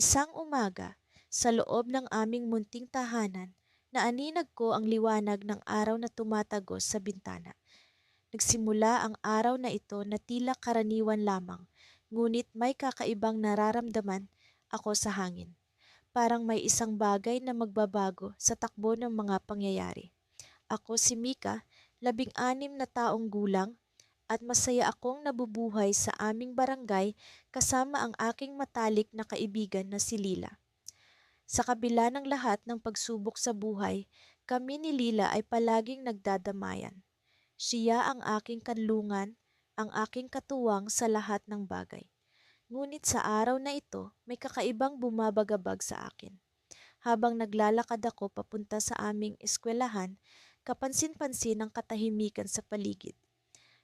Isang umaga, sa loob ng aming munting tahanan, naaninag ko ang liwanag ng araw na tumatagos sa bintana. Nagsimula ang araw na ito na tila karaniwan lamang, ngunit may kakaibang nararamdaman ako sa hangin. Parang may isang bagay na magbabago sa takbo ng mga pangyayari. Ako si Mika, 16 na taong gulang, at masaya akong nabubuhay sa aming barangay kasama ang aking matalik na kaibigan na si Lila. Sa kabila ng lahat ng pagsubok sa buhay, kami ni Lila ay palaging nagdadamayan. Siya ang aking kanlungan, ang aking katuwang sa lahat ng bagay. Ngunit sa araw na ito, may kakaibang bumabagabag sa akin. Habang naglalakad ako papunta sa aming eskwelahan, kapansin-pansin ang katahimikan sa paligid.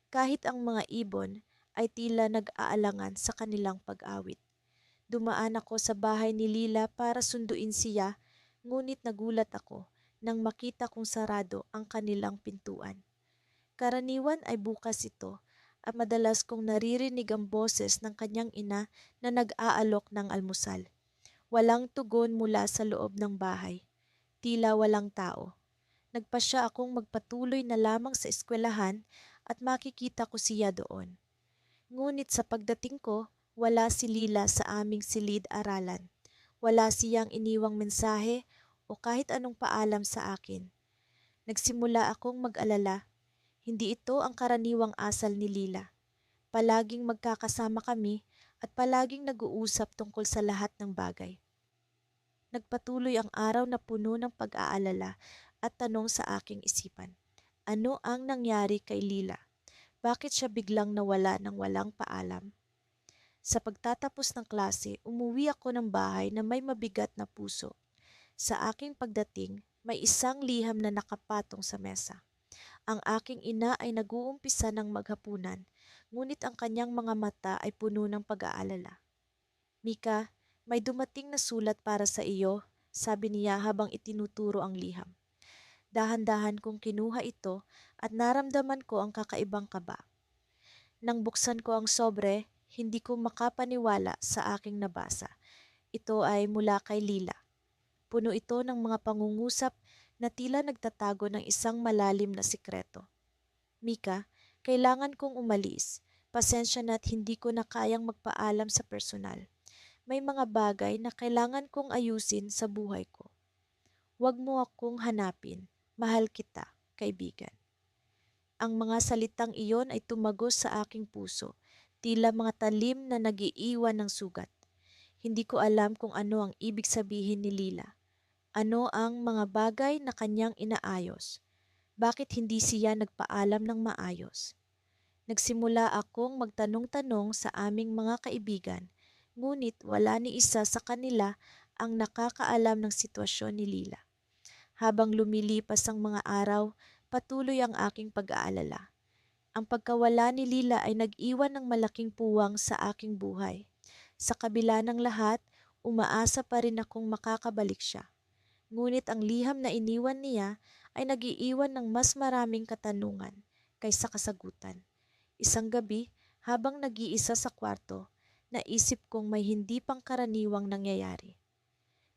Kahit ang mga ibon ay tila nag-aalangan sa kanilang pag-awit. Dumaan ako sa bahay ni Lila para sunduin siya, ngunit nagulat ako nang makita kong sarado ang kanilang pintuan. Karaniwan ay bukas ito at madalas kong naririnig ang boses ng kanyang ina na nag-aalok ng almusal. Walang tugon mula sa loob ng bahay. Tila walang tao. Nagpasya akong magpatuloy na lamang sa eskwelahan at makikita ko siya doon. Ngunit sa pagdating ko, wala si Lila sa aming silid-aralan. Wala siyang iniwang mensahe o kahit anong paalam sa akin. Nagsimula akong mag-alala. Hindi ito ang karaniwang asal ni Lila. Palaging magkakasama kami at palaging nag-uusap tungkol sa lahat ng bagay. Nagpatuloy ang araw na puno ng pag-aalala at tanong sa aking isipan. Ano ang nangyari kay Lila? Bakit siya biglang nawala ng walang paalam? Sa pagtatapos ng klase, umuwi ako ng bahay na may mabigat na puso. Sa aking pagdating, may isang liham na nakapatong sa mesa. Ang aking ina ay nag-uumpisa ng maghapunan, ngunit ang kanyang mga mata ay puno ng pag-aalala. Mika, may dumating na sulat para sa iyo, sabi niya habang itinuturo ang liham. Dahan-dahan kong kinuha ito at naramdaman ko ang kakaibang kaba. Nang buksan ko ang sobre, hindi ko makapaniwala sa aking nabasa. Ito ay mula kay Lila. Puno ito ng mga pangungusap na tila nagtatago ng isang malalim na sikreto. Mika, kailangan kong umalis. Pasensya na't hindi ko na kayang magpaalam sa personal. May mga bagay na kailangan kong ayusin sa buhay ko. Huwag mo akong hanapin. Mahal kita, kaibigan. Ang mga salitang iyon ay tumagos sa aking puso, tila mga talim na nagiiwan ng sugat. Hindi ko alam kung ano ang ibig sabihin ni Lila. Ano ang mga bagay na kanyang inaayos? Bakit hindi siya nagpaalam ng maayos? Nagsimula akong magtanong-tanong sa aming mga kaibigan, ngunit wala ni isa sa kanila ang nakakaalam ng sitwasyon ni Lila. Habang lumilipas ang mga araw, patuloy ang aking pag-aalala. Ang pagkawala ni Lila ay nag-iwan ng malaking puwang sa aking buhay. Sa kabila ng lahat, umaasa pa rin akong makakabalik siya. Ngunit ang liham na iniwan niya ay nag-iiwan ng mas maraming katanungan kaysa kasagutan. Isang gabi, habang nag-iisa sa kwarto, naisip kong may hindi pangkaraniwang nangyayari.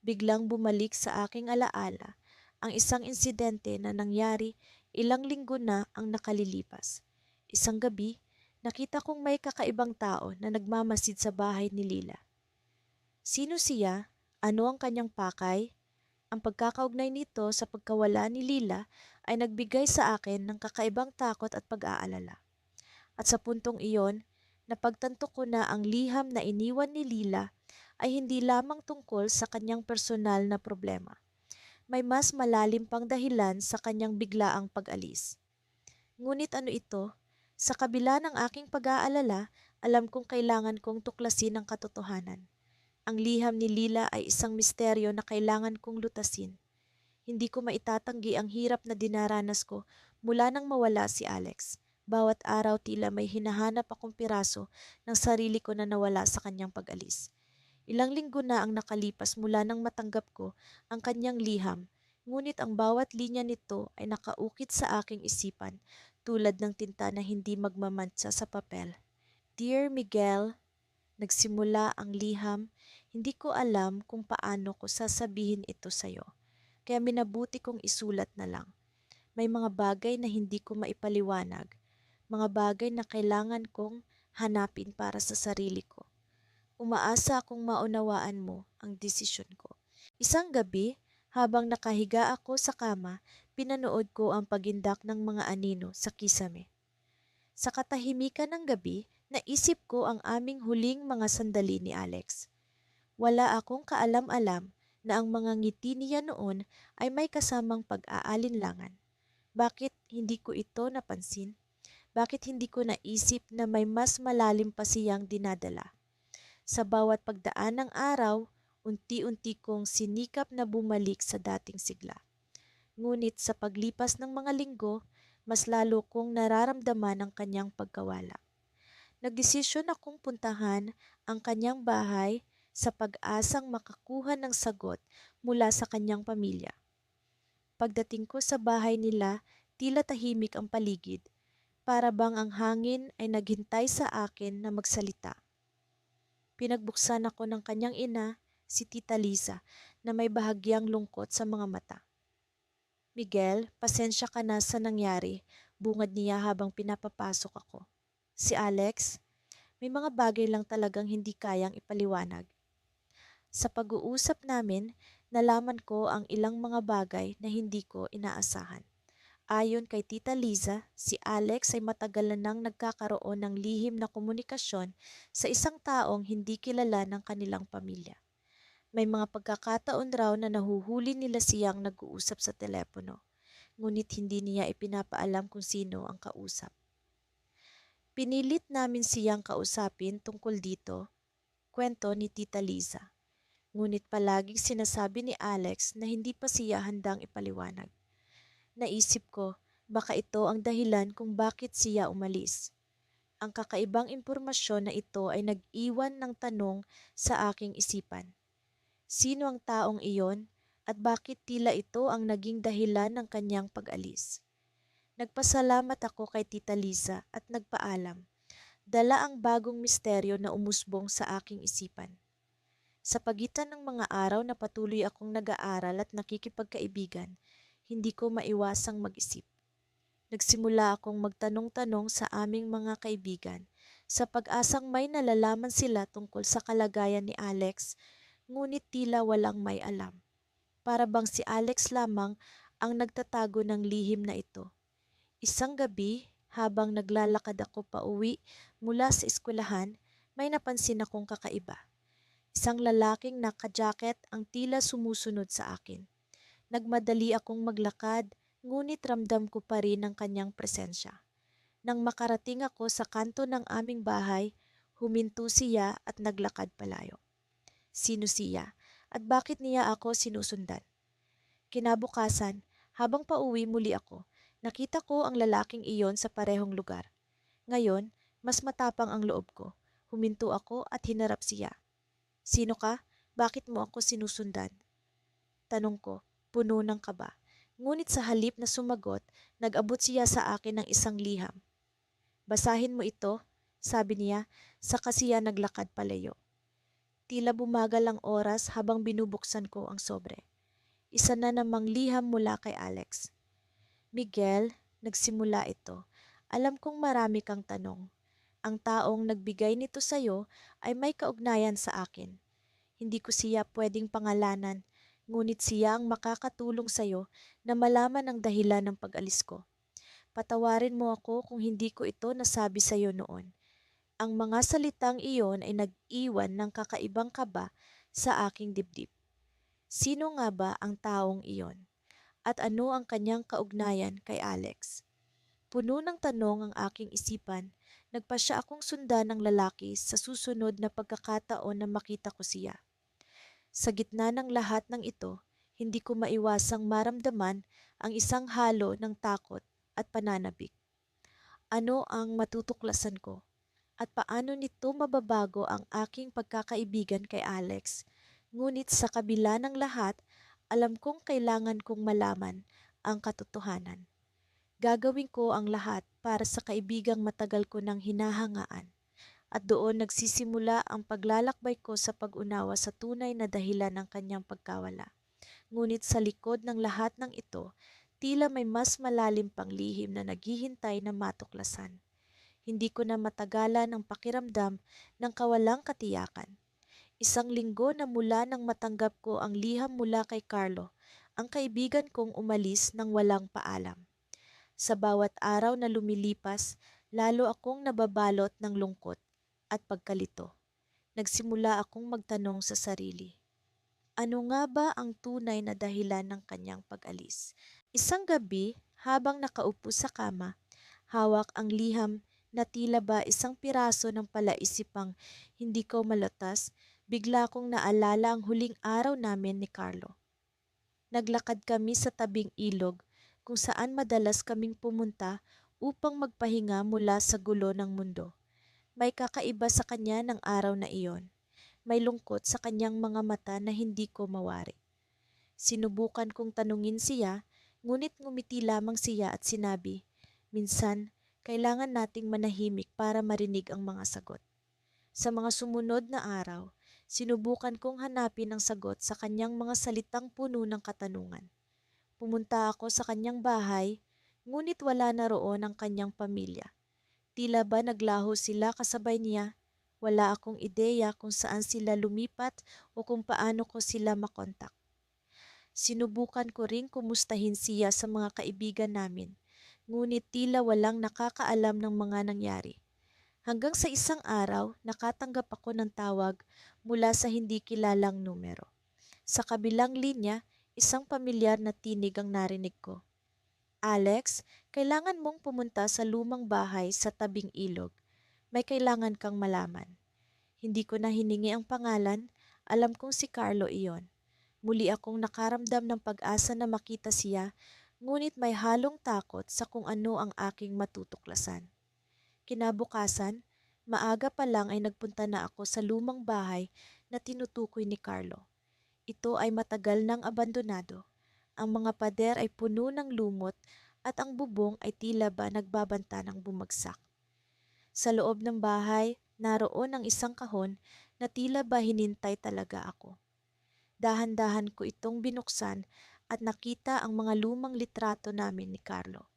Biglang bumalik sa aking alaala ang isang insidente na nangyari ilang linggo na ang nakalilipas. Isang gabi, nakita kong may kakaibang tao na nagmamasid sa bahay ni Lila. Sino siya? Ano ang kanyang pakay? Ang pagkakaugnay nito sa pagkawala ni Lila ay nagbigay sa akin ng kakaibang takot at pag-aalala. At sa puntong iyon, napagtanto ko na ang liham na iniwan ni Lila ay hindi lamang tungkol sa kanyang personal na problema. May mas malalim pang dahilan sa kanyang biglaang pag-alis. Ngunit ano ito? Sa kabila ng aking pag-aalala, alam kong kailangan kong tuklasin ang katotohanan. Ang liham ni Lila ay isang misteryo na kailangan kong lutasin. Hindi ko maitatanggi ang hirap na dinaranas ko mula nang mawala si Alex. Bawat araw tila may hinahanap akong piraso ng sarili ko na nawala sa kanyang pag-alis. Ilang linggo na ang nakalipas mula nang matanggap ko ang kanyang liham, ngunit ang bawat linya nito ay nakaukit sa aking isipan tulad ng tinta na hindi magmamantsa sa papel. Dear Miguel, nagsimula ang liham, Hindi ko alam kung paano ko sasabihin ito sa'yo, kaya minabuti kong isulat na lang. May mga bagay na hindi ko maipaliwanag, mga bagay na kailangan kong hanapin para sa sarili ko. Umaasa akong maunawaan mo ang desisyon ko. Isang gabi, habang nakahiga ako sa kama, pinanood ko ang pagindak ng mga anino sa kisame. Sa katahimikan ng gabi, naisip ko ang aming huling mga sandali ni Alex. Wala akong kaalam-alam na ang mga ngiti niya noon ay may kasamang pag-aalinlangan. Bakit hindi ko ito napansin? Bakit hindi ko naisip na may mas malalim pa siyang dinadala? Sa bawat pagdaan ng araw, unti-unti kong sinikap na bumalik sa dating sigla. Ngunit sa paglipas ng mga linggo, mas lalo kong nararamdaman ang kanyang pagkawala. Nagdesisyon akong puntahan ang kanyang bahay sa pag-asang makakuha ng sagot mula sa kanyang pamilya. Pagdating ko sa bahay nila, tila tahimik ang paligid, para bang ang hangin ay naghintay sa akin na magsalita. Pinagbuksan ako ng kanyang ina, si Tita Lisa, na may bahagyang lungkot sa mga mata. Miguel, pasensya ka na sa nangyari, bungad niya habang pinapapasok ako. Si Alex, may mga bagay lang talagang hindi kayang ipaliwanag. Sa pag-uusap namin, nalaman ko ang ilang mga bagay na hindi ko inaasahan. Ayon kay Tita Liza, si Alex ay matagal na nang nagkakaroon ng lihim na komunikasyon sa isang taong hindi kilala ng kanilang pamilya. May mga pagkakataon raw na nahuhuli nila siyang nag-uusap sa telepono, ngunit hindi niya ipinapaalam kung sino ang kausap. Pinilit namin siyang kausapin tungkol dito, kwento ni Tita Liza. Ngunit palaging sinasabi ni Alex na hindi pa siya handang ipaliwanag. Naisip ko, baka ito ang dahilan kung bakit siya umalis. Ang kakaibang impormasyon na ito ay nag-iwan ng tanong sa aking isipan. Sino ang taong iyon at bakit tila ito ang naging dahilan ng kanyang pag-alis? Nagpasalamat ako kay Tita Lisa at nagpaalam. Dala ang bagong misteryo na umusbong sa aking isipan. Sa pagitan ng mga araw na patuloy akong nag-aaral at nakikipagkaibigan, hindi ko maiwasang mag-isip. Nagsimula akong magtanong-tanong sa aming mga kaibigan sa pag-asang may nalalaman sila tungkol sa kalagayan ni Alex, ngunit tila walang may alam. Para bang si Alex lamang ang nagtatago ng lihim na ito. Isang gabi, habang naglalakad ako pauwi mula sa eskwelahan, may napansin akong kakaiba. Isang lalaking naka-jacket ang tila sumusunod sa akin. Nagmadali akong maglakad, ngunit ramdam ko pa rin ang kanyang presensya. Nang makarating ako sa kanto ng aming bahay, huminto siya at naglakad palayo. Sino siya at bakit niya ako sinusundan? Kinabukasan, habang pauwi muli ako, nakita ko ang lalaking iyon sa parehong lugar. Ngayon, mas matapang ang loob ko. Huminto ako at hinarap siya. Sino ka? Bakit mo ako sinusundan? Tanong ko, puno ng kaba. Ngunit sa halip na sumagot, nag-abot siya sa akin ng isang liham. Basahin mo ito, sabi niya, saka siya naglakad palayo. Tila bumagal ang oras habang binubuksan ko ang sobre. Isa na namang liham mula kay Alex. Miguel, nagsimula ito. Alam kong marami kang tanong. Ang taong nagbigay nito sa'yo ay may kaugnayan sa akin. Hindi ko siya pwedeng pangalanan, ngunit siya ang makakatulong sa'yo na malaman ang dahilan ng pag-alis ko. Patawarin mo ako kung hindi ko ito nasabi sa'yo noon. Ang mga salitang iyon ay nag-iwan ng kakaibang kaba sa aking dibdib. Sino nga ba ang taong iyon? At ano ang kanyang kaugnayan kay Alex? Puno ng tanong ang aking isipan, nagpasya akong sundan ng lalaki sa susunod na pagkakataon na makita ko siya. Sa gitna ng lahat ng ito, hindi ko maiwasang maramdaman ang isang halo ng takot at pananabik. Ano ang matutuklasan ko? At paano nito mababago ang aking pagkakaibigan kay Alex? Ngunit sa kabila ng lahat, alam kong kailangan kong malaman ang katotohanan. Gagawin ko ang lahat para sa kaibigang matagal ko nang hinahangaan. At doon nagsisimula ang paglalakbay ko sa pag-unawa sa tunay na dahilan ng kanyang pagkawala. Ngunit sa likod ng lahat ng ito, tila may mas malalim pang lihim na naghihintay na matuklasan. Hindi ko na matagalan ang pakiramdam ng kawalang katiyakan. Isang linggo na mula nang matanggap ko ang liham mula kay Carlo, ang kaibigan kong umalis nang walang paalam. Sa bawat araw na lumilipas, lalo akong nababalot ng lungkot at pagkalito. Nagsimula akong magtanong sa sarili, ano nga ba ang tunay na dahilan ng kanyang pag-alis? Isang gabi, habang nakaupo sa kama, hawak ang liham na tila ba isang piraso ng palaisipang hindi ko malatas, bigla kong naalala ang huling araw namin ni Carlo. Naglakad kami sa tabing ilog kung saan madalas kaming pumunta upang magpahinga mula sa gulo ng mundo. May kakaiba sa kanya ng araw na iyon. May lungkot sa kanyang mga mata na hindi ko mawari. Sinubukan kong tanungin siya, ngunit ngumiti lamang siya at sinabi, minsan, kailangan nating manahimik para marinig ang mga sagot. Sa mga sumunod na araw, sinubukan kong hanapin ang sagot sa kanyang mga salitang puno ng katanungan. Pumunta ako sa kanyang bahay, ngunit wala na roon ang kanyang pamilya. Tila ba naglaho sila kasabay niya? Wala akong ideya kung saan sila lumipat o kung paano ko sila makontak. Sinubukan ko ring kumustahin siya sa mga kaibigan namin, ngunit tila walang nakakaalam ng mga nangyari. Hanggang sa isang araw, nakatanggap ako ng tawag mula sa hindi kilalang numero. Sa kabilang linya, isang pamilyar na tinig ang narinig ko. Alex, kailangan mong pumunta sa lumang bahay sa tabing ilog. May kailangan kang malaman. Hindi ko na hiningi ang pangalan, alam kong si Carlo iyon. Muli akong nakaramdam ng pag-asa na makita siya, ngunit may halong takot sa kung ano ang aking matutuklasan. Kinabukasan, maaga pa lang ay nagpunta na ako sa lumang bahay na tinutukoy ni Carlo. Ito ay matagal nang abandonado. Ang mga pader ay puno ng lumot at ang bubong ay tila ba nagbabanta ng bumagsak. Sa loob ng bahay, naroon ang isang kahon na tila ba hinintay talaga ako. Dahan-dahan ko itong binuksan at nakita ang mga lumang litrato namin ni Carlo.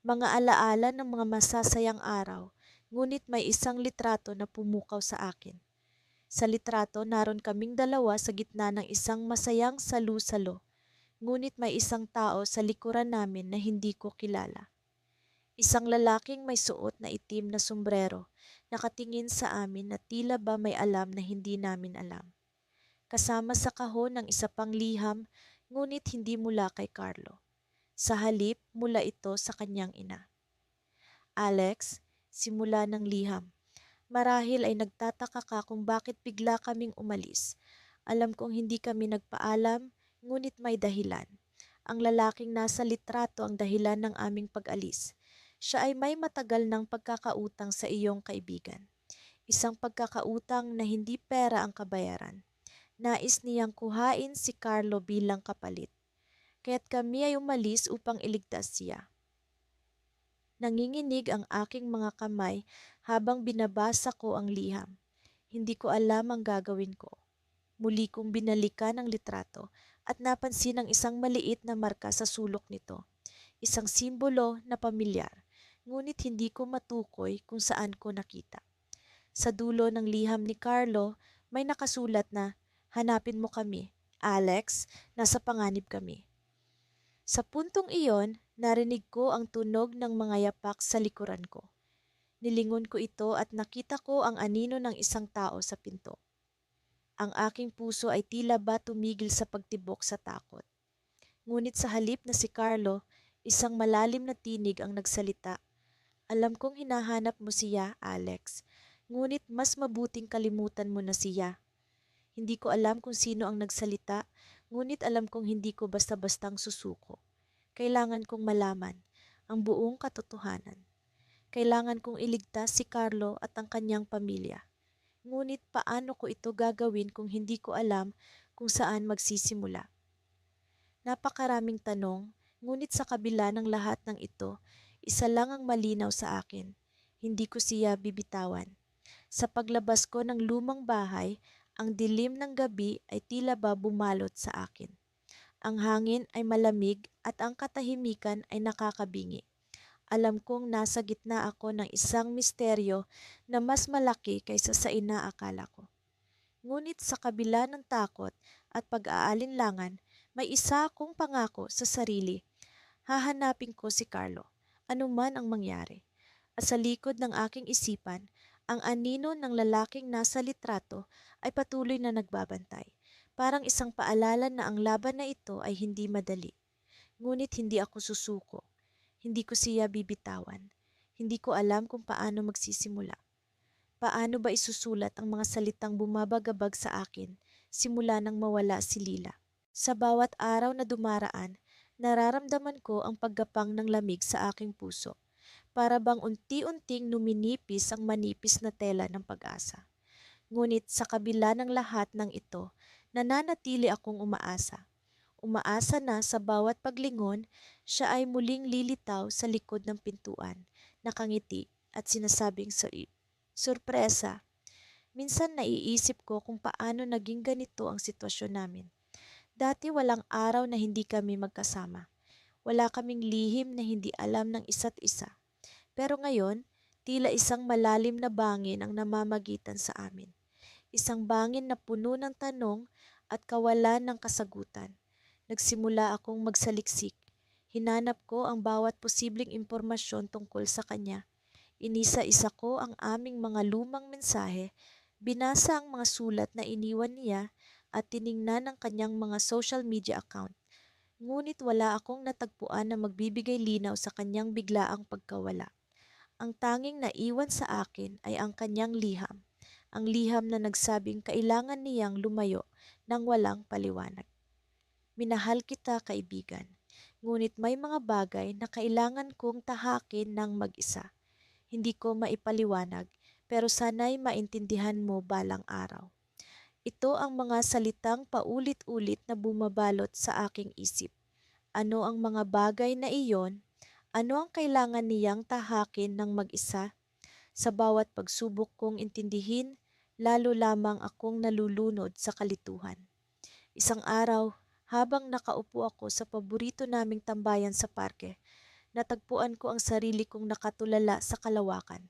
Mga alaala ng mga masasayang araw, ngunit may isang litrato na pumukaw sa akin. Sa litrato, naroon kaming dalawa sa gitna ng isang masayang salu-salo, ngunit may isang tao sa likuran namin na hindi ko kilala. Isang lalaking may suot na itim na sombrero, nakatingin sa amin na tila ba may alam na hindi namin alam. Kasama sa kahon ng isa pang liham, ngunit hindi mula kay Carlo. Sa halip, mula ito sa kanyang ina. Alex, simula ng liham. Marahil ay nagtataka ka kung bakit bigla kaming umalis. Alam kong hindi kami nagpaalam, ngunit may dahilan. Ang lalaking nasa litrato ang dahilan ng aming pag-alis. Siya ay may matagal ng pagkakautang sa iyong kaibigan. Isang pagkakautang na hindi pera ang kabayaran. Nais niyang kuhain si Carlo bilang kapalit. Kaya't kami ay umalis upang iligtas siya. Nanginginig ang aking mga kamay habang binabasa ko ang liham. Hindi ko alam ang gagawin ko. Muli kong binalikan ang litrato at napansin ang isang maliit na marka sa sulok nito. Isang simbolo na pamilyar, ngunit hindi ko matukoy kung saan ko nakita. Sa dulo ng liham ni Carlo, may nakasulat na, hanapin mo kami, Alex, nasa panganib kami. Sa puntong iyon, narinig ko ang tunog ng mga yapak sa likuran ko. Nilingon ko ito at nakita ko ang anino ng isang tao sa pinto. Ang aking puso ay tila ba tumigil sa pagtibok sa takot. Ngunit sa halip na si Carlo, isang malalim na tinig ang nagsalita. Alam kong hinahanap mo siya, Alex. Ngunit mas mabuting kalimutan mo na siya. Hindi ko alam kung sino ang nagsalita, ngunit alam kong hindi ko basta-bastang susuko. Kailangan kong malaman ang buong katotohanan. Kailangan kong iligtas si Carlo at ang kanyang pamilya. Ngunit paano ko ito gagawin kung hindi ko alam kung saan magsisimula? Napakaraming tanong, ngunit sa kabila ng lahat ng ito, isa lang ang malinaw sa akin. Hindi ko siya bibitawan. Sa paglabas ko ng lumang bahay, ang dilim ng gabi ay tila ba bumalot sa akin. Ang hangin ay malamig at ang katahimikan ay nakakabingi. Alam kong nasa gitna ako ng isang misteryo na mas malaki kaysa sa inaakala ko. Ngunit sa kabila ng takot at pag-aalinlangan, may isa akong pangako sa sarili. Hahanapin ko si Carlo, anuman ang mangyari. At sa likod ng aking isipan, ang anino ng lalaking nasa litrato ay patuloy na nagbabantay. Parang isang paalala na ang laban na ito ay hindi madali. Ngunit hindi ako susuko. Hindi ko siya bibitawan. Hindi ko alam kung paano magsisimula. Paano ba isusulat ang mga salitang bumabagabag sa akin simula nang mawala si Lila? Sa bawat araw na dumaraan, nararamdaman ko ang paggapang ng lamig sa aking puso. Para bang unti-unting numinipis ang manipis na tela ng pag-asa. Ngunit sa kabila ng lahat ng ito, nananatili akong umaasa. Umaasa na sa bawat paglingon, siya ay muling lilitaw sa likod ng pintuan, nakangiti at sinasabing sorpresa. Minsan naiisip ko kung paano naging ganito ang sitwasyon namin. Dati walang araw na hindi kami magkasama. Wala kaming lihim na hindi alam ng isa't isa. Pero ngayon, tila isang malalim na bangin ang namamagitan sa amin. Isang bangin na puno ng tanong at kawalan ng kasagutan. Nagsimula akong magsaliksik. Hinanap ko ang bawat posibleng impormasyon tungkol sa kanya. Inisa-isa ko ang aming mga lumang mensahe, binasa ang mga sulat na iniwan niya at tiningnan ang kanyang mga social media account. Ngunit wala akong natagpuan na magbibigay linaw sa kanyang biglaang pagkawala. Ang tanging naiwan sa akin ay ang kanyang liham. Ang liham na nagsabing kailangan niyang lumayo nang walang paliwanag. Minahal kita, kaibigan. Ngunit may mga bagay na kailangan kong tahakin ng mag-isa. Hindi ko maipaliwanag, pero sana'y maintindihan mo balang araw. Ito ang mga salitang paulit-ulit na bumabalot sa aking isip. Ano ang mga bagay na iyon? Ano ang kailangan niyang tahakin ng mag-isa? Sa bawat pagsubok kong intindihin, lalo lamang akong nalulunod sa kalituhan. Isang araw, habang nakaupo ako sa paborito naming tambayan sa parke, natagpuan ko ang sarili kong nakatulala sa kalawakan.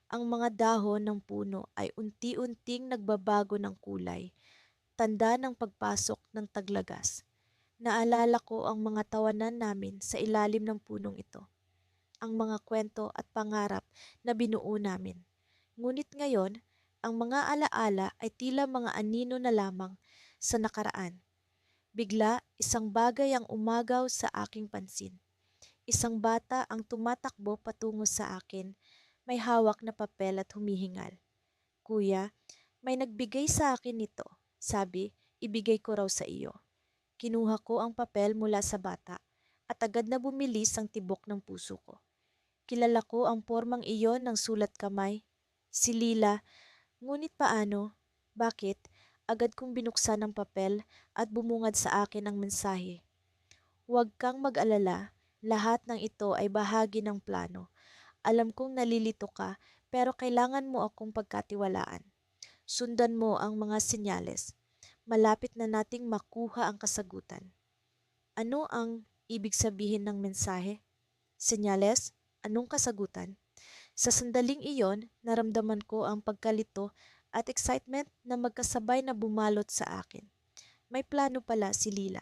Ang mga dahon ng puno ay unti-unting nagbabago ng kulay, tanda ng pagpasok ng taglagas. Naalala ko ang mga tawanan namin sa ilalim ng punong ito, ang mga kwento at pangarap na binuo namin. Ngunit ngayon, ang mga alaala ay tila mga anino na lamang sa nakaraan. Bigla, isang bagay ang umagaw sa aking pansin. Isang bata ang tumatakbo patungo sa akin, may hawak na papel at humihingal. Kuya, may nagbigay sa akin nito. Sabi, ibigay ko raw sa iyo. Kinuha ko ang papel mula sa bata at agad na bumilis ang tibok ng puso ko. Kilala ko ang pormang iyon ng sulat kamay. Si Lila, ngunit paano? Bakit? Agad kong binuksan ang papel at bumungad sa akin ang mensahe. Huwag kang mag-alala, lahat ng ito ay bahagi ng plano. Alam kong nalilito ka, pero kailangan mo akong pagkatiwalaan. Sundan mo ang mga senyales. Malapit na nating makuha ang kasagutan. Ano ang ibig sabihin ng mensahe? Senyales? Anong kasagutan? Sa sandaling iyon, naramdaman ko ang pagkalito at excitement na magkasabay na bumalot sa akin. May plano pala si Lila.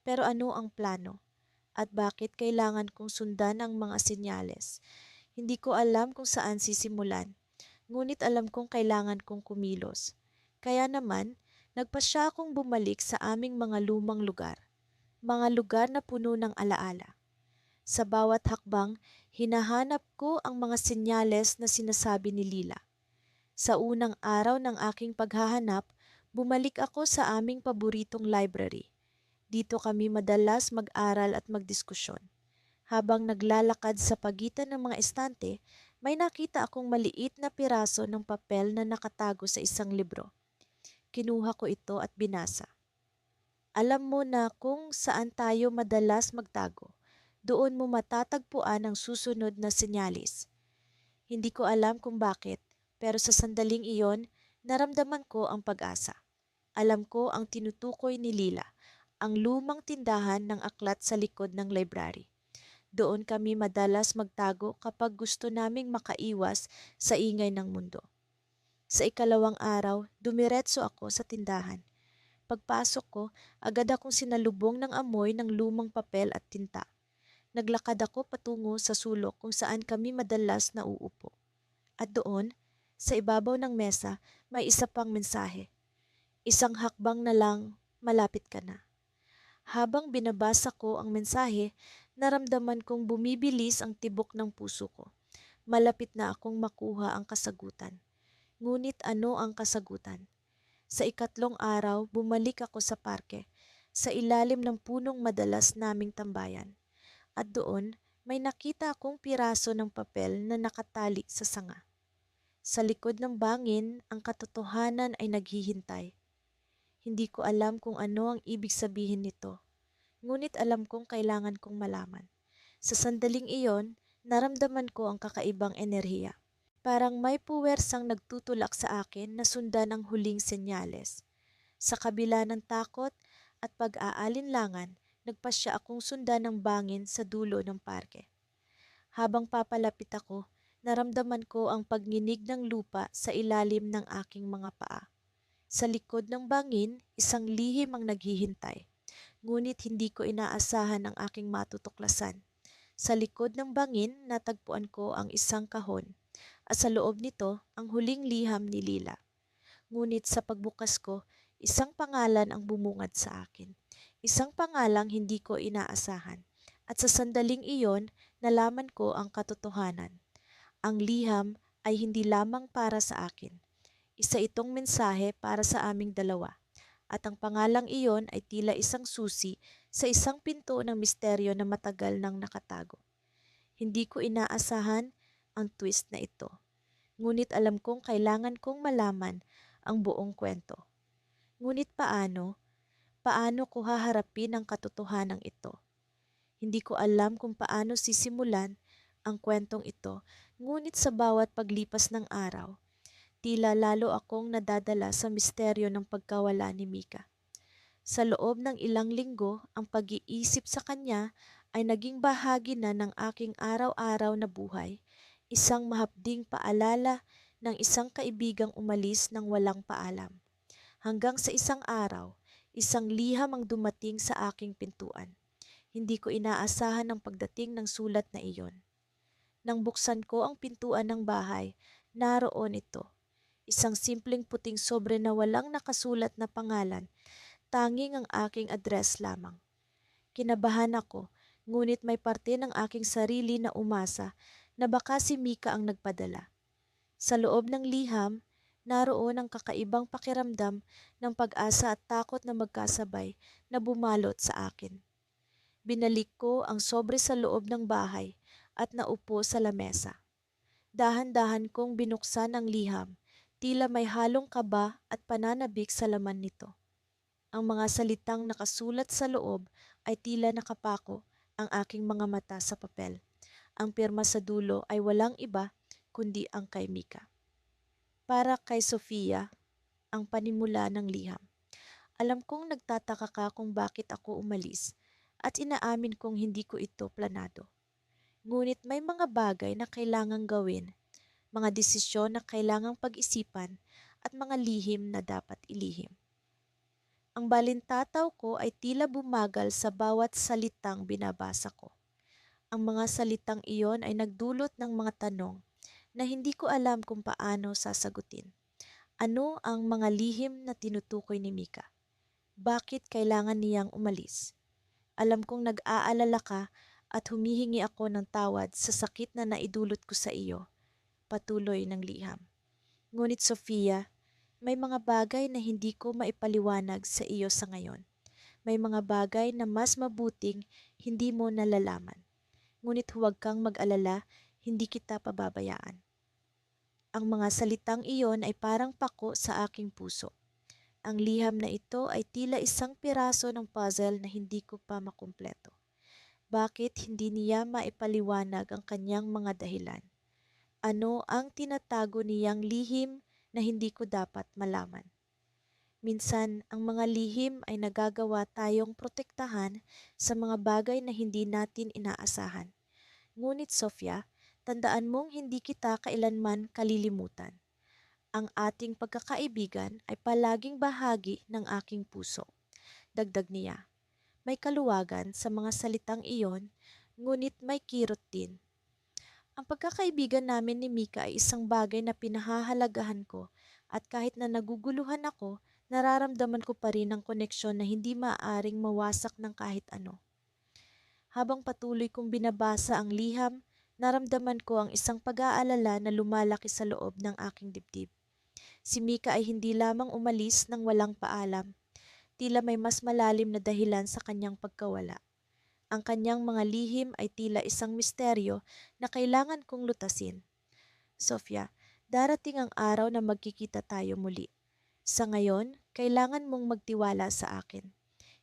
Pero ano ang plano? At bakit kailangan kong sundan ang mga senyales? Hindi ko alam kung saan sisimulan, ngunit alam kong kailangan kong kumilos. Kaya naman, nagpasya akong bumalik sa aming mga lumang lugar. Mga lugar na puno ng alaala. Sa bawat hakbang, hinahanap ko ang mga senyales na sinasabi ni Lila. Sa unang araw ng aking paghahanap, bumalik ako sa aming paboritong library. Dito kami madalas mag-aral at magdiskusyon. Habang naglalakad sa pagitan ng mga estante, may nakita akong maliit na piraso ng papel na nakatago sa isang libro. Kinuha ko ito at binasa. Alam mo na kung saan tayo madalas magtago. Doon mo matatagpuan ang susunod na senyalis. Hindi ko alam kung bakit, Pero sa sandaling iyon, naramdaman ko ang pag-asa. Alam ko ang tinutukoy ni Lila, ang lumang tindahan ng aklat sa likod ng library. Doon kami madalas magtago kapag gusto naming makaiwas sa ingay ng mundo. Sa ikalawang araw, dumiretso ako sa tindahan. Pagpasok ko, agad akong sinalubong ng amoy ng lumang papel at tinta. Naglakad ako patungo sa sulok kung saan kami madalas nauupo. At doon, sa ibabaw ng mesa, may isa pang mensahe. Isang hakbang na lang, malapit ka na. Habang binabasa ko ang mensahe, naramdaman kong bumibilis ang tibok ng puso ko. Malapit na akong makuha ang kasagutan. Ngunit ano ang kasagutan? Sa ikatlong araw, bumalik ako sa parke, sa ilalim ng punong madalas naming tambayan. At doon, may nakita akong piraso ng papel na nakatali sa sanga. Sa likod ng bangin, ang katotohanan ay naghihintay. Hindi ko alam kung ano ang ibig sabihin nito, ngunit alam kong kailangan kong malaman. Sa sandaling iyon, naramdaman ko ang kakaibang enerhiya. Parang may puwersang nagtutulak sa akin na sundan ang huling senyales. Sa kabila ng takot at pag-aalinlangan, nagpasya akong sundan ng bangin sa dulo ng parke. Habang papalapit ako, naramdaman ko ang pagninig ng lupa sa ilalim ng aking mga paa. Sa likod ng bangin, isang lihim ang naghihintay. Ngunit hindi ko inaasahan ang aking matutuklasan. Sa likod ng bangin, natagpuan ko ang isang kahon. At sa loob nito, ang huling liham ni Lila. Ngunit sa pagbukas ko, isang pangalan ang bumungad sa akin. Isang pangalang hindi ko inaasahan. At sa sandaling iyon, nalaman ko ang katotohanan. Ang liham ay hindi lamang para sa akin. Isa itong mensahe para sa aming dalawa. At ang pangalang iyon ay tila isang susi sa isang pinto ng misteryo na matagal nang nakatago. Hindi ko inaasahan ang twist na ito. Ngunit alam kong kailangan kong malaman ang buong kwento. Ngunit paano? Paano ko haharapin ang katotohanan ito? Hindi ko alam kung paano sisimulan ang kwentong ito, ngunit sa bawat paglipas ng araw, tila lalo akong nadadala sa misteryo ng pagkawala ni Mika. Sa loob ng ilang linggo, ang pag-iisip sa kanya ay naging bahagi na ng aking araw-araw na buhay, isang mahapding paalala ng isang kaibigang umalis ng walang paalam. Hanggang sa isang araw, isang liham ang dumating sa aking pintuan. Hindi ko inaasahan ang pagdating ng sulat na iyon. Nang buksan ko ang pintuan ng bahay, naroon ito. Isang simpleng puting sobre na walang nakasulat na pangalan, tanging ang aking address lamang. Kinabahan ako, ngunit may parte ng aking sarili na umasa na baka si Mika ang nagpadala. Sa loob ng liham, naroon ang kakaibang pakiramdam ng pag-asa at takot na magkasabay na bumalot sa akin. Binalik ko ang sobre sa loob ng bahay at naupo sa lamesa. Dahan-dahan kong binuksan ang liham, tila may halong kaba at pananabik sa laman nito. Ang mga salitang nakasulat sa loob ay tila nakapako ang aking mga mata sa papel. Ang pirma sa dulo ay walang iba kundi ang kay Mika. Para kay Sofia, ang panimula ng liham. Alam kong nagtataka ka kung bakit ako umalis at inaamin kong hindi ko ito planado. Ngunit may mga bagay na kailangang gawin, mga desisyon na kailangang pag-isipan at mga lihim na dapat ilihim. Ang balintataw ko ay tila bumagal sa bawat salitang binabasa ko. Ang mga salitang iyon ay nagdulot ng mga tanong na hindi ko alam kung paano sasagutin. Ano ang mga lihim na tinutukoy ni Mika? Bakit kailangan niyang umalis? Alam kong nag-aalala ka at humihingi ako ng tawad sa sakit na naidulot ko sa iyo. Patuloy ng liham. Ngunit Sofia, may mga bagay na hindi ko maipaliwanag sa iyo sa ngayon. May mga bagay na mas mabuting hindi mo nalalaman. Ngunit huwag kang mag-alala, hindi kita pababayaan. Ang mga salitang iyon ay parang pako sa aking puso. Ang liham na ito ay tila isang piraso ng puzzle na hindi ko pa makumpleto. Bakit hindi niya maipaliwanag ang kanyang mga dahilan? Ano ang tinatago niyang lihim na hindi ko dapat malaman? Minsan, ang mga lihim ay nagagawa tayong protektahan sa mga bagay na hindi natin inaasahan. Ngunit Sofia, tandaan mong hindi kita kailanman kalilimutan. Ang ating pagkakaibigan ay palaging bahagi ng aking puso. Dagdag niya, may kaluwagan sa mga salitang iyon, ngunit may kirot din. Ang pagkakaibigan namin ni Mika ay isang bagay na pinahahalagahan ko at kahit na naguguluhan ako, nararamdaman ko pa rin ang koneksyon na hindi maaaring mawasak ng kahit ano. Habang patuloy kong binabasa ang liham, naramdaman ko ang isang pag-aalala na lumalaki sa loob ng aking dibdib. Si Mika ay hindi lamang umalis ng walang paalam, tila may mas malalim na dahilan sa kanyang pagkawala. Ang kanyang mga lihim ay tila isang misteryo na kailangan kong lutasin. Sofia, darating ang araw na magkikita tayo muli. Sa ngayon, kailangan mong magtiwala sa akin.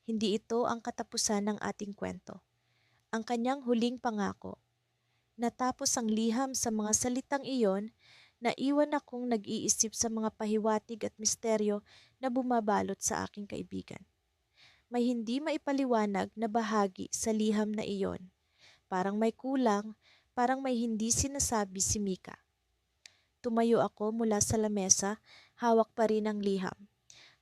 Hindi ito ang katapusan ng ating kwento. Ang kanyang huling pangako. Natapos ang liham sa mga salitang iyon, naiwan akong nag-iisip sa mga pahiwatig at misteryo na bumabalot sa aking kaibigan. May hindi maipaliwanag na bahagi sa liham na iyon. Parang may kulang, parang may hindi sinasabi si Mika. Tumayo ako mula sa lamesa, hawak pa rin ang liham,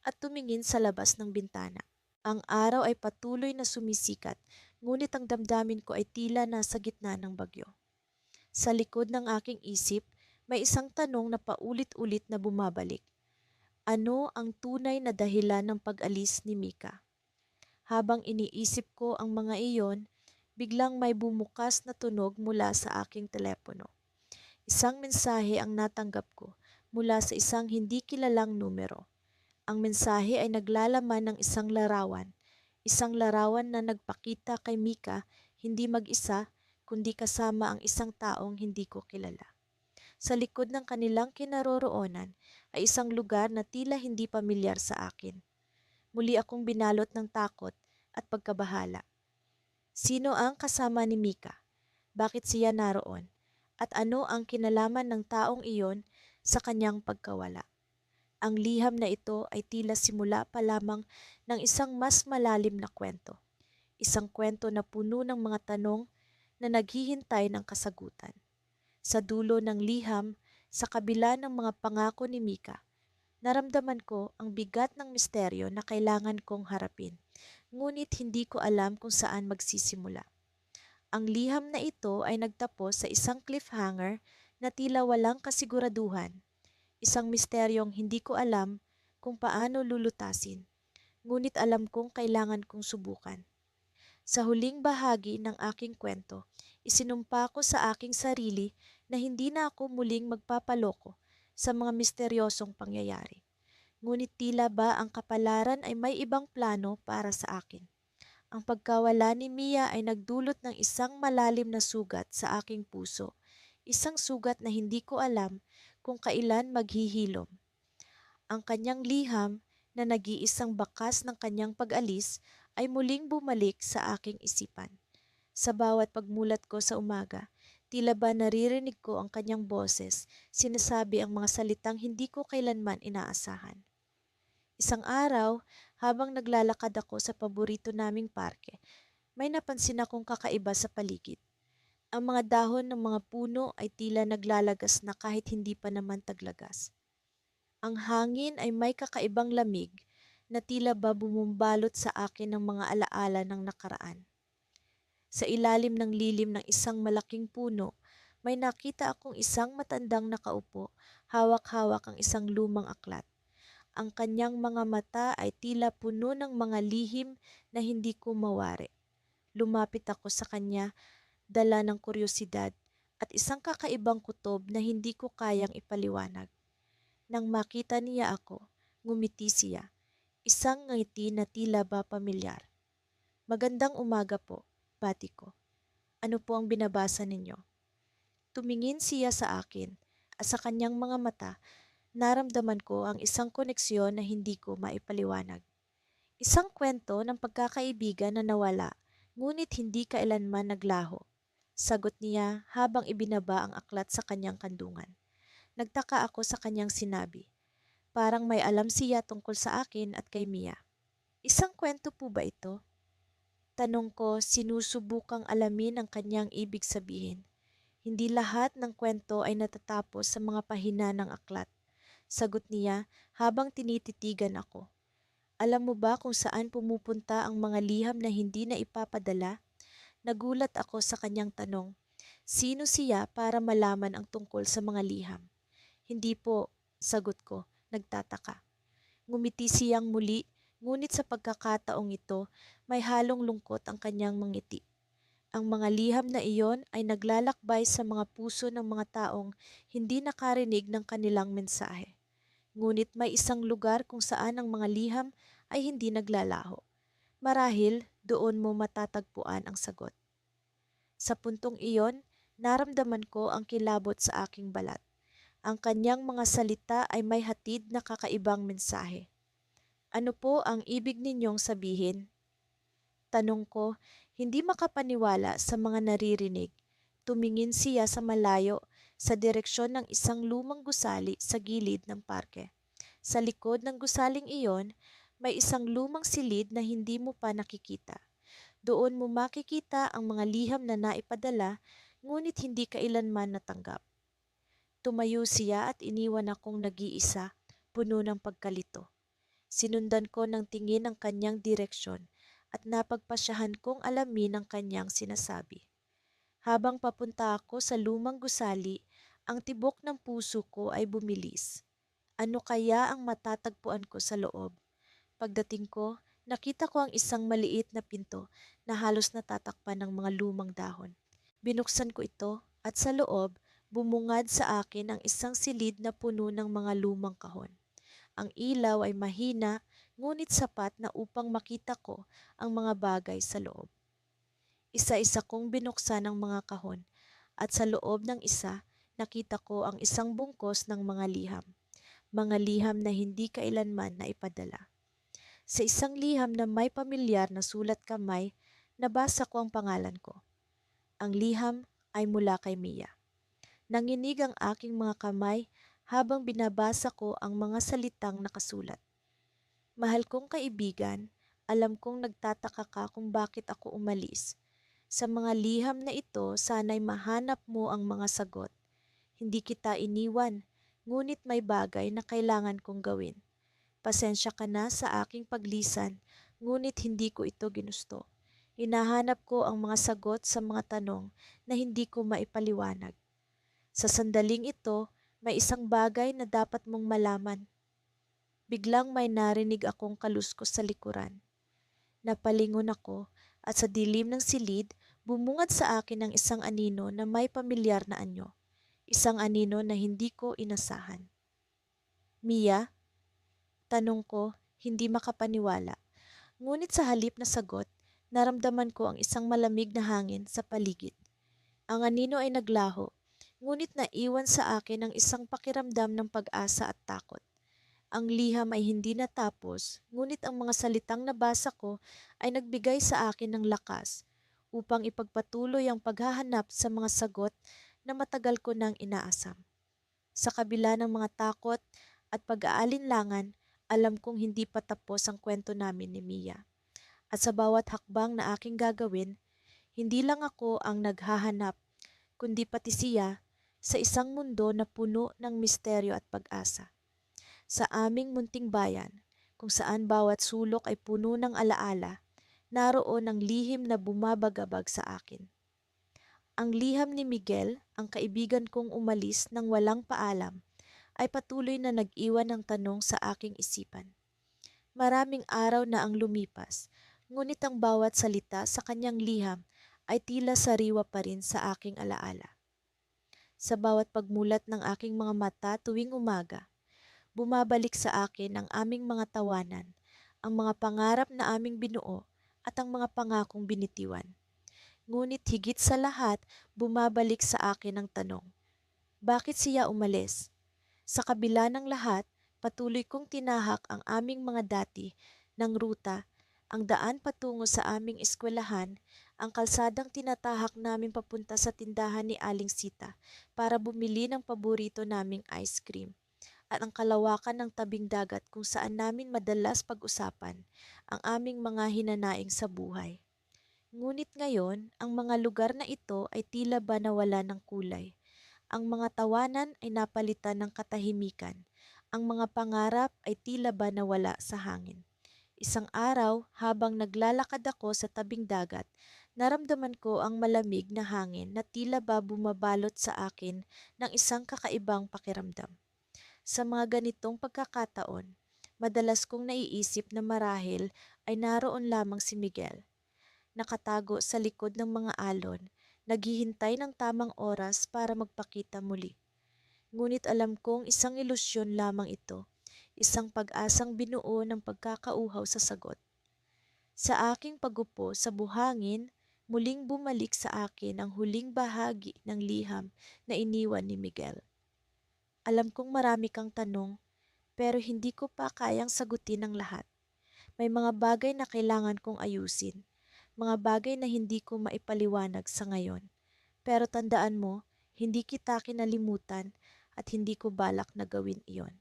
at tumingin sa labas ng bintana. Ang araw ay patuloy na sumisikat, ngunit ang damdamin ko ay tila nasa gitna ng bagyo. Sa likod ng aking isip, may isang tanong na paulit-ulit na bumabalik. Ano ang tunay na dahilan ng pag-alis ni Mika? Habang iniisip ko ang mga iyon, biglang may bumukas na tunog mula sa aking telepono. Isang mensahe ang natanggap ko mula sa isang hindi kilalang numero. Ang mensahe ay naglalaman ng isang larawan na nagpakita kay Mika hindi mag-isa kundi kasama ang isang taong hindi ko kilala. Sa likod ng kanilang kinaroroonan ay isang lugar na tila hindi pamilyar sa akin. Muli akong binalot ng takot at pagkabahala. Sino ang kasama ni Mika? Bakit siya naroon? At ano ang kinalaman ng taong iyon sa kanyang pagkawala? Ang liham na ito ay tila simula pa lamang ng isang mas malalim na kwento. Isang kwento na puno ng mga tanong na naghihintay ng kasagutan. Sa dulo ng liham, sa kabila ng mga pangako ni Mika, naramdaman ko ang bigat ng misteryo na kailangan kong harapin, ngunit hindi ko alam kung saan magsisimula. Ang liham na ito ay nagtapos sa isang cliffhanger na tila walang kasiguraduhan, isang misteryong hindi ko alam kung paano lulutasin, ngunit alam kong kailangan kong subukan. Sa huling bahagi ng aking kwento, isinumpa ko sa aking sarili na hindi na ako muling magpapaloko sa mga misteryosong pangyayari. Ngunit tila ba ang kapalaran ay may ibang plano para sa akin. Ang pagkawala ni Mia ay nagdulot ng isang malalim na sugat sa aking puso. Isang sugat na hindi ko alam kung kailan maghihilom. Ang kanyang liham na nag-iisang bakas ng kanyang pag-alis ay muling bumalik sa aking isipan. Sa bawat pagmulat ko sa umaga, tila ba naririnig ko ang kanyang boses, sinasabi ang mga salitang hindi ko kailanman inaasahan. Isang araw, habang naglalakad ako sa paborito naming parke, may napansin akong kakaiba sa paligid. Ang mga dahon ng mga puno ay tila naglalagas na kahit hindi pa naman taglagas. Ang hangin ay may kakaibang lamig na tila ba bumubalot sa akin ng mga alaala ng nakaraan. Sa ilalim ng lilim ng isang malaking puno, may nakita akong isang matandang nakaupo, hawak-hawak ang isang lumang aklat. Ang kanyang mga mata ay tila puno ng mga lihim na hindi ko mawari. Lumapit ako sa kanya, dala ng kuryosidad at isang kakaibang kutob na hindi ko kayang ipaliwanag. Nang makita niya ako, ngumiti siya, isang ngiti na tila ba pamilyar. Magandang umaga po, bati ko. Ano po ang binabasa ninyo? Tumingin siya sa akin at sa kanyang mga mata, naramdaman ko ang isang koneksyon na hindi ko maipaliwanag. Isang kwento ng pagkakaibigan na nawala, ngunit hindi kailanman naglaho. Sagot niya habang ibinaba ang aklat sa kanyang kandungan. Nagtaka ako sa kanyang sinabi. Parang may alam siya tungkol sa akin at kay Mia. Isang kwento po ba ito? Tanong ko, sinusubukang alamin ang kanyang ibig sabihin. Hindi lahat ng kwento ay natatapos sa mga pahina ng aklat. Sagot niya habang tinititigan ako. Alam mo ba kung saan pumupunta ang mga liham na hindi na ipapadala? Nagulat ako sa kanyang tanong. Sino siya para malaman ang tungkol sa mga liham? Hindi po, sagot ko, nagtataka. Ngumiti siyang muli, ngunit sa pagkakataong ito, may halong lungkot ang kanyang mangiti. Ang mga liham na iyon ay naglalakbay sa mga puso ng mga taong hindi nakarinig ng kanilang mensahe. Ngunit may isang lugar kung saan ang mga liham ay hindi naglalaho. Marahil doon mo matatagpuan ang sagot. Sa puntong iyon, naramdaman ko ang kilabot sa aking balat. Ang kanyang mga salita ay may hatid na kakaibang mensahe. Ano po ang ibig ninyong sabihin? Tanong ko, hindi makapaniwala sa mga naririnig. Tumingin siya sa malayo sa direksyon ng isang lumang gusali sa gilid ng parke. Sa likod ng gusaling iyon, may isang lumang silid na hindi mo pa nakikita. Doon mo makikita ang mga liham na naipadala, ngunit hindi kailanman natanggap. Tumayo siya at iniwan akong nag-iisa, puno ng pagkalito. Sinundan ko ng tingin ang kanyang direksyon at napagpasyahan kong alamin ang kanyang sinasabi. Habang papunta ako sa lumang gusali, ang tibok ng puso ko ay bumilis. Ano kaya ang matatagpuan ko sa loob? Pagdating ko, nakita ko ang isang maliit na pinto na halos natatakpan ng mga lumang dahon. Binuksan ko ito at sa loob, bumungad sa akin ang isang silid na puno ng mga lumang kahon. Ang ilaw ay mahina, ngunit sapat na upang makita ko ang mga bagay sa loob. Isa-isa kong binuksan ang mga kahon at sa loob ng isa, nakita ko ang isang bungkos ng mga liham. Mga liham na hindi kailanman na ipadala. Sa isang liham na may pamilyar na sulat kamay, nabasa ko ang pangalan ko. Ang liham ay mula kay Mia. Nanginig ang aking mga kamay habang binabasa ko ang mga salitang nakasulat. Mahal kong kaibigan, alam kong nagtataka ka kung bakit ako umalis. Sa mga liham na ito, sana'y mahanap mo ang mga sagot. Hindi kita iniwan, ngunit may bagay na kailangan kong gawin. Pasensya ka na sa aking paglisan, ngunit hindi ko ito ginusto. Hinahanap ko ang mga sagot sa mga tanong na hindi ko maipaliwanag. Sa sandaling ito, may isang bagay na dapat mong malaman. Biglang may narinig akong kaluskos sa likuran. Napalingon ako at sa dilim ng silid, bumungad sa akin ang isang anino na may pamilyar na anyo. Isang anino na hindi ko inasahan. Mia? Tanong ko, hindi makapaniwala. Ngunit sa halip na sagot, naramdaman ko ang isang malamig na hangin sa paligid. Ang anino ay naglaho, ngunit naiwan sa akin ang isang pakiramdam ng pag-asa at takot. Ang liham ay hindi natapos, ngunit ang mga salitang nabasa ko ay nagbigay sa akin ng lakas upang ipagpatuloy ang paghahanap sa mga sagot na matagal ko nang inaasam. Sa kabila ng mga takot at pag-aalinlangan, alam kong hindi pa tapos ang kwento namin ni Mia. At sa bawat hakbang na aking gagawin, hindi lang ako ang naghahanap, kundi pati siya sa isang mundo na puno ng misteryo at pag-asa. Sa aming munting bayan, kung saan bawat sulok ay puno ng alaala, naroon ang lihim na bumabagabag sa akin. Ang liham ni Miguel, ang kaibigan kong umalis nang walang paalam, ay patuloy na nag-iwan ng tanong sa aking isipan. Maraming araw na ang lumipas, ngunit ang bawat salita sa kanyang liham ay tila sariwa pa rin sa aking alaala. Sa bawat pagmulat ng aking mga mata tuwing umaga, bumabalik sa akin ang aming mga tawanan, ang mga pangarap na aming binuo at ang mga pangakong binitiwan. Ngunit higit sa lahat, bumabalik sa akin ang tanong, bakit siya umalis? Sa kabila ng lahat, patuloy kong tinahak ang aming mga dati ng ruta, ang daan patungo sa aming eskwelahan ang kalsadang tinatahak namin papunta sa tindahan ni Aling Sita para bumili ng paborito naming ice cream, at ang kalawakan ng tabing dagat kung saan namin madalas pag-usapan ang aming mga hinanaing sa buhay. Ngunit ngayon, ang mga lugar na ito ay tila ba nawala ng kulay. Ang mga tawanan ay napalitan ng katahimikan. Ang mga pangarap ay tila ba nawala sa hangin. Isang araw, habang naglalakad ako sa tabing dagat, naramdaman ko ang malamig na hangin na tila ba bumabalot sa akin ng isang kakaibang pakiramdam. Sa mga ganitong pagkakataon, madalas kong naiisip na marahil ay naroon lamang si Miguel, nakatago sa likod ng mga alon, naghihintay ng tamang oras para magpakita muli. Ngunit alam kong isang ilusyon lamang ito, isang pag-asang binuo ng pagkakauhaw sa sagot. Sa aking pagupo sa buhangin, muling bumalik sa akin ang huling bahagi ng liham na iniwan ni Miguel. Alam kong marami kang tanong, pero hindi ko pa kayang sagutin ang lahat. May mga bagay na kailangan kong ayusin, mga bagay na hindi ko maipaliwanag sa ngayon. Pero tandaan mo, hindi kita kinalimutan at hindi ko balak na gawin iyon.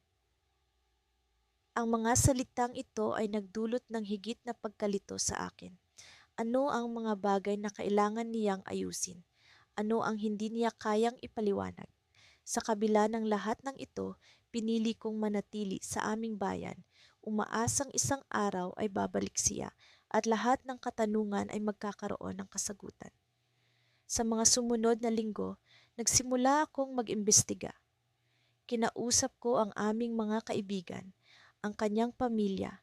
Ang mga salitang ito ay nagdulot ng higit na pagkalito sa akin. Ano ang mga bagay na kailangan niyang ayusin? Ano ang hindi niya kayang ipaliwanag? Sa kabila ng lahat ng ito, pinili kong manatili sa aming bayan, umaasang isang araw ay babalik siya at lahat ng katanungan ay magkakaroon ng kasagutan. Sa mga sumunod na linggo, nagsimula akong mag-imbestiga. Kinausap ko ang aming mga kaibigan, ang kanyang pamilya,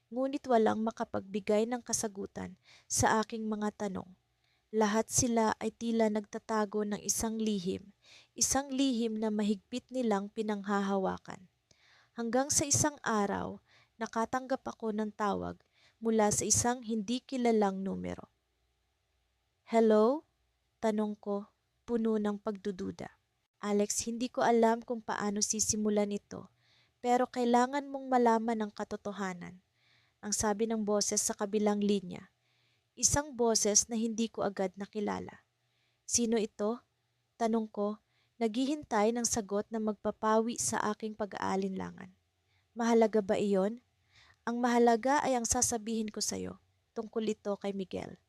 ngunit walang makapagbigay ng kasagutan sa aking mga tanong. Lahat sila ay tila nagtatago ng isang lihim na mahigpit nilang pinanghahawakan. Hanggang sa isang araw, nakatanggap ako ng tawag mula sa isang hindi kilalang numero. "Hello?" tanong ko, puno ng pagdududa. "Alex, hindi ko alam kung paano sisimulan ito, pero kailangan mong malaman ang katotohanan," ang sabi ng boses sa kabilang linya. Isang boses na hindi ko agad nakilala. "Sino ito?" tanong ko, naghihintay ng sagot na magpapawi sa aking pag-aalinlangan. "Mahalaga ba iyon?" "Ang mahalaga ay ang sasabihin ko sa'yo. Tungkol ito kay Miguel."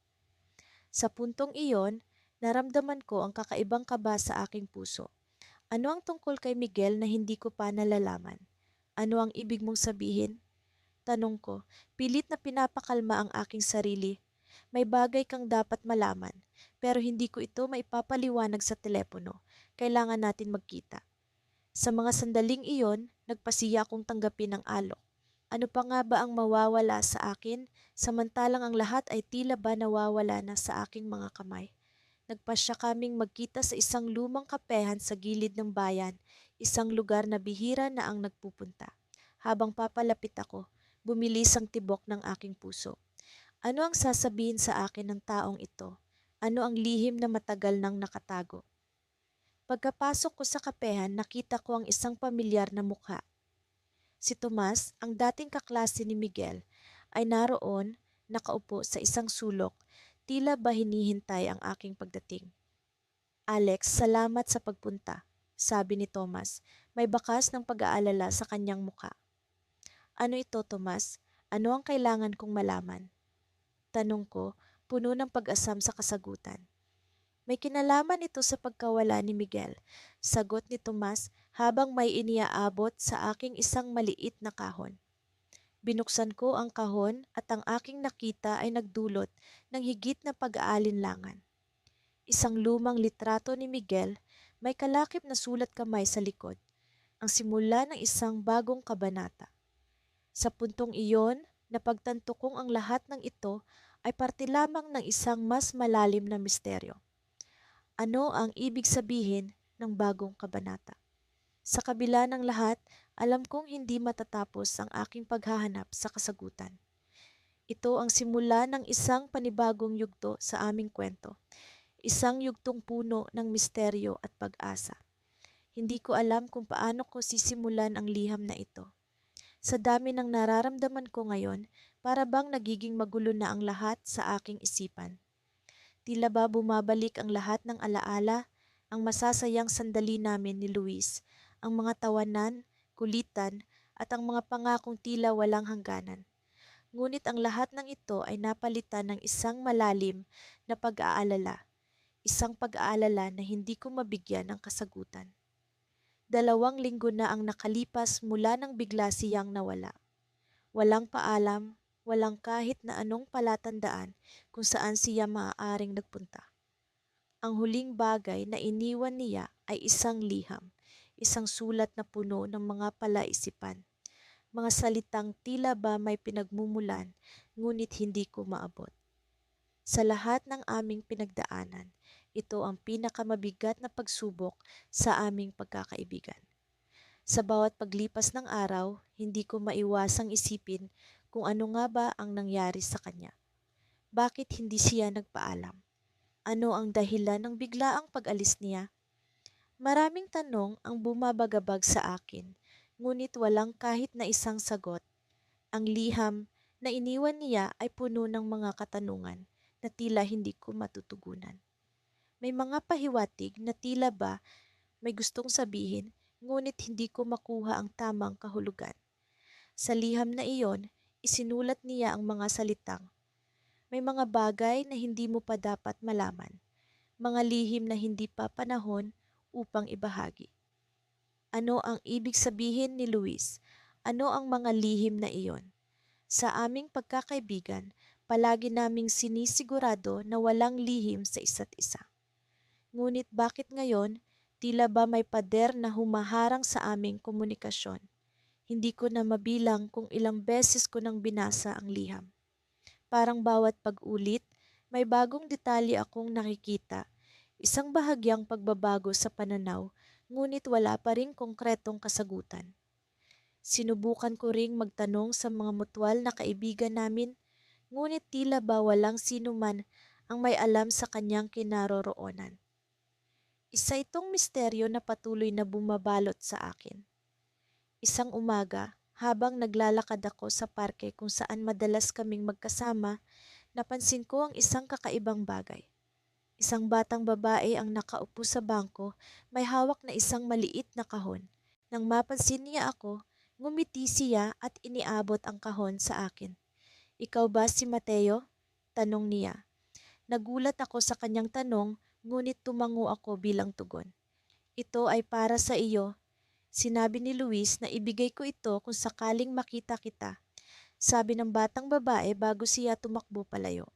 Sa puntong iyon, naramdaman ko ang kakaibang kaba sa aking puso. Ano ang tungkol kay Miguel na hindi ko pa nalalaman? Ano ang ibig mong sabihin? Tanong ko, pilit na pinapakalma ang aking sarili. May bagay kang dapat malaman, pero hindi ko ito maipapaliwanag sa telepono. Kailangan natin magkita. Sa mga sandaling iyon, nagpasiya akong tanggapin ang alok. Ano pa nga ba ang mawawala sa akin, samantalang ang lahat ay tila ba nawawala na sa aking mga kamay? Nagpasya kaming magkita sa isang lumang kapehan sa gilid ng bayan, isang lugar na bihira na ang nagpupunta. Habang papalapit ako, bumilis ang tibok ng aking puso. Ano ang sasabihin sa akin ng taong ito? Ano ang lihim na matagal nang nakatago? Pagkapasok ko sa kapehan, nakita ko ang isang pamilyar na mukha. Si Tomas, ang dating kaklase ni Miguel, ay naroon, nakaupo sa isang sulok, tila ba hinihintay ang aking pagdating. "Alex, salamat sa pagpunta," sabi ni Tomas, may bakas ng pag-aalala sa kanyang muka. "Ano ito, Tomas? Ano ang kailangan kong malaman?" tanong ko, puno ng pag-asam sa kasagutan. "May kinalaman ito sa pagkawala ni Miguel," sagot ni Tomas habang may iniaabot sa aking isang maliit na kahon. Binuksan ko ang kahon at ang aking nakita ay nagdulot ng higit na pag-aalinlangan. Isang lumang litrato ni Miguel, may kalakip na sulat kamay sa likod, ang simula ng isang bagong kabanata. Sa puntong iyon, napagtanto kong ang lahat ng ito ay parte lamang ng isang mas malalim na misteryo. Ano ang ibig sabihin ng bagong kabanata? Sa kabila ng lahat, alam kong hindi matatapos ang aking paghahanap sa kasagutan. Ito ang simula ng isang panibagong yugto sa aming kwento, isang yugtong puno ng misteryo at pag-asa. Hindi ko alam kung paano ko sisimulan ang liham na ito. Sa dami ng nararamdaman ko ngayon, para bang nagiging magulo na ang lahat sa aking isipan. Tila ba bumabalik ang lahat ng alaala, ang masasayang sandali namin ni Luis, ang mga tawanan, kulitan, at ang mga pangakong tila walang hangganan. Ngunit ang lahat ng ito ay napalitan ng isang malalim na pag-aalala, isang pag-aalala na hindi ko mabigyan ng kasagutan. 2 linggo na ang nakalipas mula nang bigla siyang nawala. Walang paalam, walang kahit na anong palatandaan kung saan siya maaaring nagpunta. Ang huling bagay na iniwan niya ay isang liham, isang sulat na puno ng mga palaisipan, mga salitang tila ba may pinagmumulan ngunit hindi ko maabot. Sa lahat ng aming pinagdaanan, ito ang pinakamabigat na pagsubok sa aming pagkakaibigan. Sa bawat paglipas ng araw, hindi ko maiwasang isipin kung ano nga ba ang nangyari sa kanya. Bakit hindi siya nagpaalam? Ano ang dahilan ng biglaang pag-alis niya? Maraming tanong ang bumabagabag sa akin, ngunit walang kahit na isang sagot. Ang liham na iniwan niya ay puno ng mga katanungan na tila hindi ko matutugunan. May mga pahiwatig na tila ba may gustong sabihin, ngunit hindi ko makuha ang tamang kahulugan. Sa liham na iyon, isinulat niya ang mga salitang, may mga bagay na hindi mo pa dapat malaman, mga lihim na hindi pa panahon upang ibahagi. Ano ang ibig sabihin ni Luis? Ano ang mga lihim na iyon? Sa aming pagkakaibigan, palagi naming sinisigurado na walang lihim sa isa't isa. Ngunit bakit ngayon, tila ba may pader na humaharang sa aming komunikasyon? Hindi ko na mabilang kung ilang beses ko nang binasa ang liham. Parang bawat pag-ulit, may bagong detalye akong nakikita. Isang bahagyang pagbabago sa pananaw, ngunit wala pa ring konkretong kasagutan. Sinubukan ko ring magtanong sa mga mutwal na kaibigan namin, ngunit tila ba walang sino man ang may alam sa kanyang kinaroroonan. Isa itong misteryo na patuloy na bumabalot sa akin. Isang umaga, habang naglalakad ako sa parke kung saan madalas kaming magkasama, napansin ko ang isang kakaibang bagay. Isang batang babae ang nakaupo sa bangko, may hawak na isang maliit na kahon. Nang mapansin niya ako, ngumiti siya at iniabot ang kahon sa akin. "Ikaw ba si Mateo?" tanong niya. Nagulat ako sa kanyang tanong, ngunit tumango ako bilang tugon. "Ito ay para sa iyo." Sinabi ni Luis na ibigay ko ito kung sakaling makita kita. Sabi ng batang babae bago siya tumakbo palayo.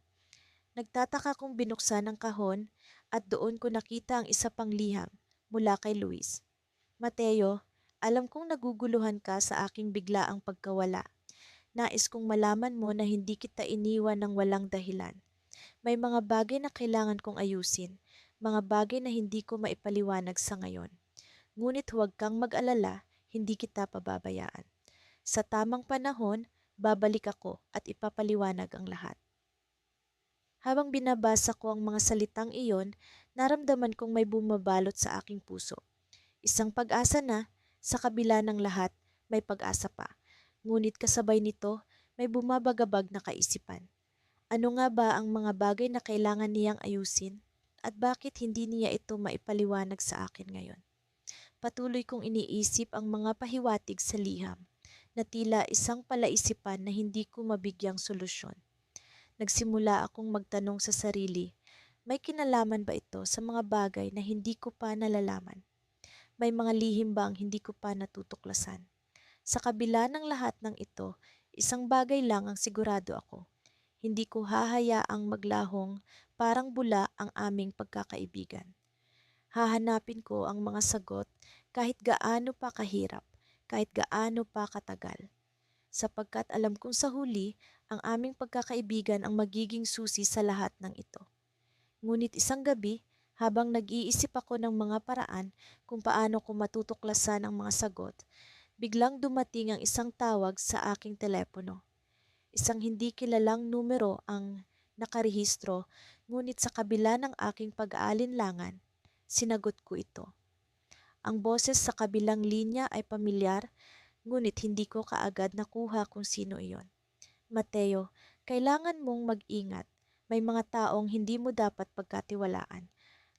Nagtataka kong binuksan ang kahon at doon ko nakita ang isa pang liham mula kay Luis. "Mateo, alam kong naguguluhan ka sa aking biglaang pagkawala. Nais kong malaman mo na hindi kita iniwan ng walang dahilan. May mga bagay na kailangan kong ayusin, mga bagay na hindi ko maipaliwanag sa ngayon. Ngunit huwag kang mag-alala, hindi kita pababayaan. Sa tamang panahon, babalik ako at ipapaliwanag ang lahat." Habang binabasa ko ang mga salitang iyon, naramdaman kong may bumabalot sa aking puso. Isang pag-asa na, sa kabila ng lahat, may pag-asa pa. Ngunit kasabay nito, may bumabagabag na kaisipan. Ano nga ba ang mga bagay na kailangan niyang ayusin? At bakit hindi niya ito maipaliwanag sa akin ngayon? Patuloy kong iniisip ang mga pahiwatig sa liham, na tila isang palaisipan na hindi ko mabigyang solusyon. Nagsimula akong magtanong sa sarili, may kinalaman ba ito sa mga bagay na hindi ko pa nalalaman? May mga lihim ba ang hindi ko pa natutuklasan? Sa kabila ng lahat ng ito, isang bagay lang ang sigurado ako. Hindi ko hahayaang maglahong parang bula ang aming pagkakaibigan. Hahanapin ko ang mga sagot kahit gaano pa kahirap, kahit gaano pa katagal. Sapagkat alam kong sa huli, ang aming pagkakaibigan ang magiging susi sa lahat ng ito. Ngunit isang gabi, habang nag-iisip ako ng mga paraan kung paano ko matutuklasan ang mga sagot, biglang dumating ang isang tawag sa aking telepono. Isang hindi kilalang numero ang nakarehistro, ngunit sa kabila ng aking pag-aalinlangan, sinagot ko ito. Ang boses sa kabilang linya ay pamilyar, ngunit hindi ko kaagad nakuha kung sino iyon. "Mateo, kailangan mong mag-ingat. May mga taong hindi mo dapat pagkatiwalaan.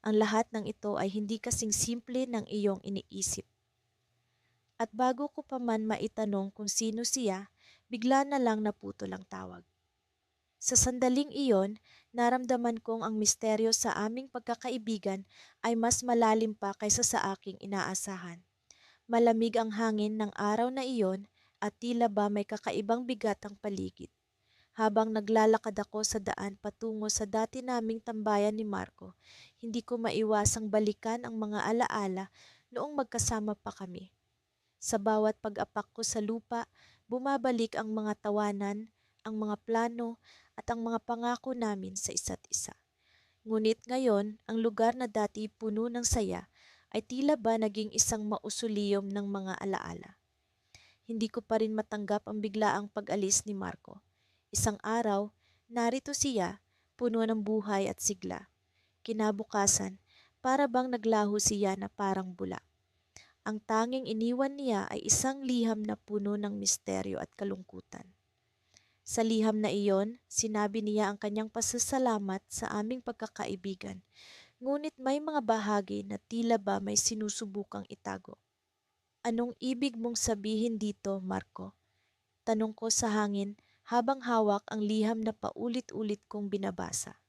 Ang lahat ng ito ay hindi kasing simple ng iyong iniisip. At bago ko pa man maitanong kung sino siya, bigla na lang naputol ang tawag. Sa sandaling iyon, naramdaman kong ang misteryo sa aming pagkakaibigan ay mas malalim pa kaysa sa aking inaasahan. Malamig ang hangin ng araw na iyon at tila ba may kakaibang bigat ang paligid. Habang naglalakad ako sa daan patungo sa dati naming tambayan ni Marco, hindi ko maiwasang balikan ang mga alaala noong magkasama pa kami. Sa bawat pag-apak ko sa lupa, bumabalik ang mga tawanan, ang mga plano at ang mga pangako namin sa isa't isa. Ngunit ngayon, ang lugar na dati puno ng saya ay tila ba naging isang mausoleum ng mga alaala. Hindi ko pa rin matanggap ang biglaang pag-alis ni Marco. Isang araw, narito siya, puno ng buhay at sigla. Kinabukasan, para bang naglaho siya na parang bula. Ang tanging iniwan niya ay isang liham na puno ng misteryo at kalungkutan. Sa liham na iyon, sinabi niya ang kanyang pasasalamat sa aming pagkakaibigan, ngunit may mga bahagi na tila ba may sinusubukang itago. Anong ibig mong sabihin dito, Marco? Tanong ko sa hangin habang hawak ang liham na paulit-ulit kong binabasa.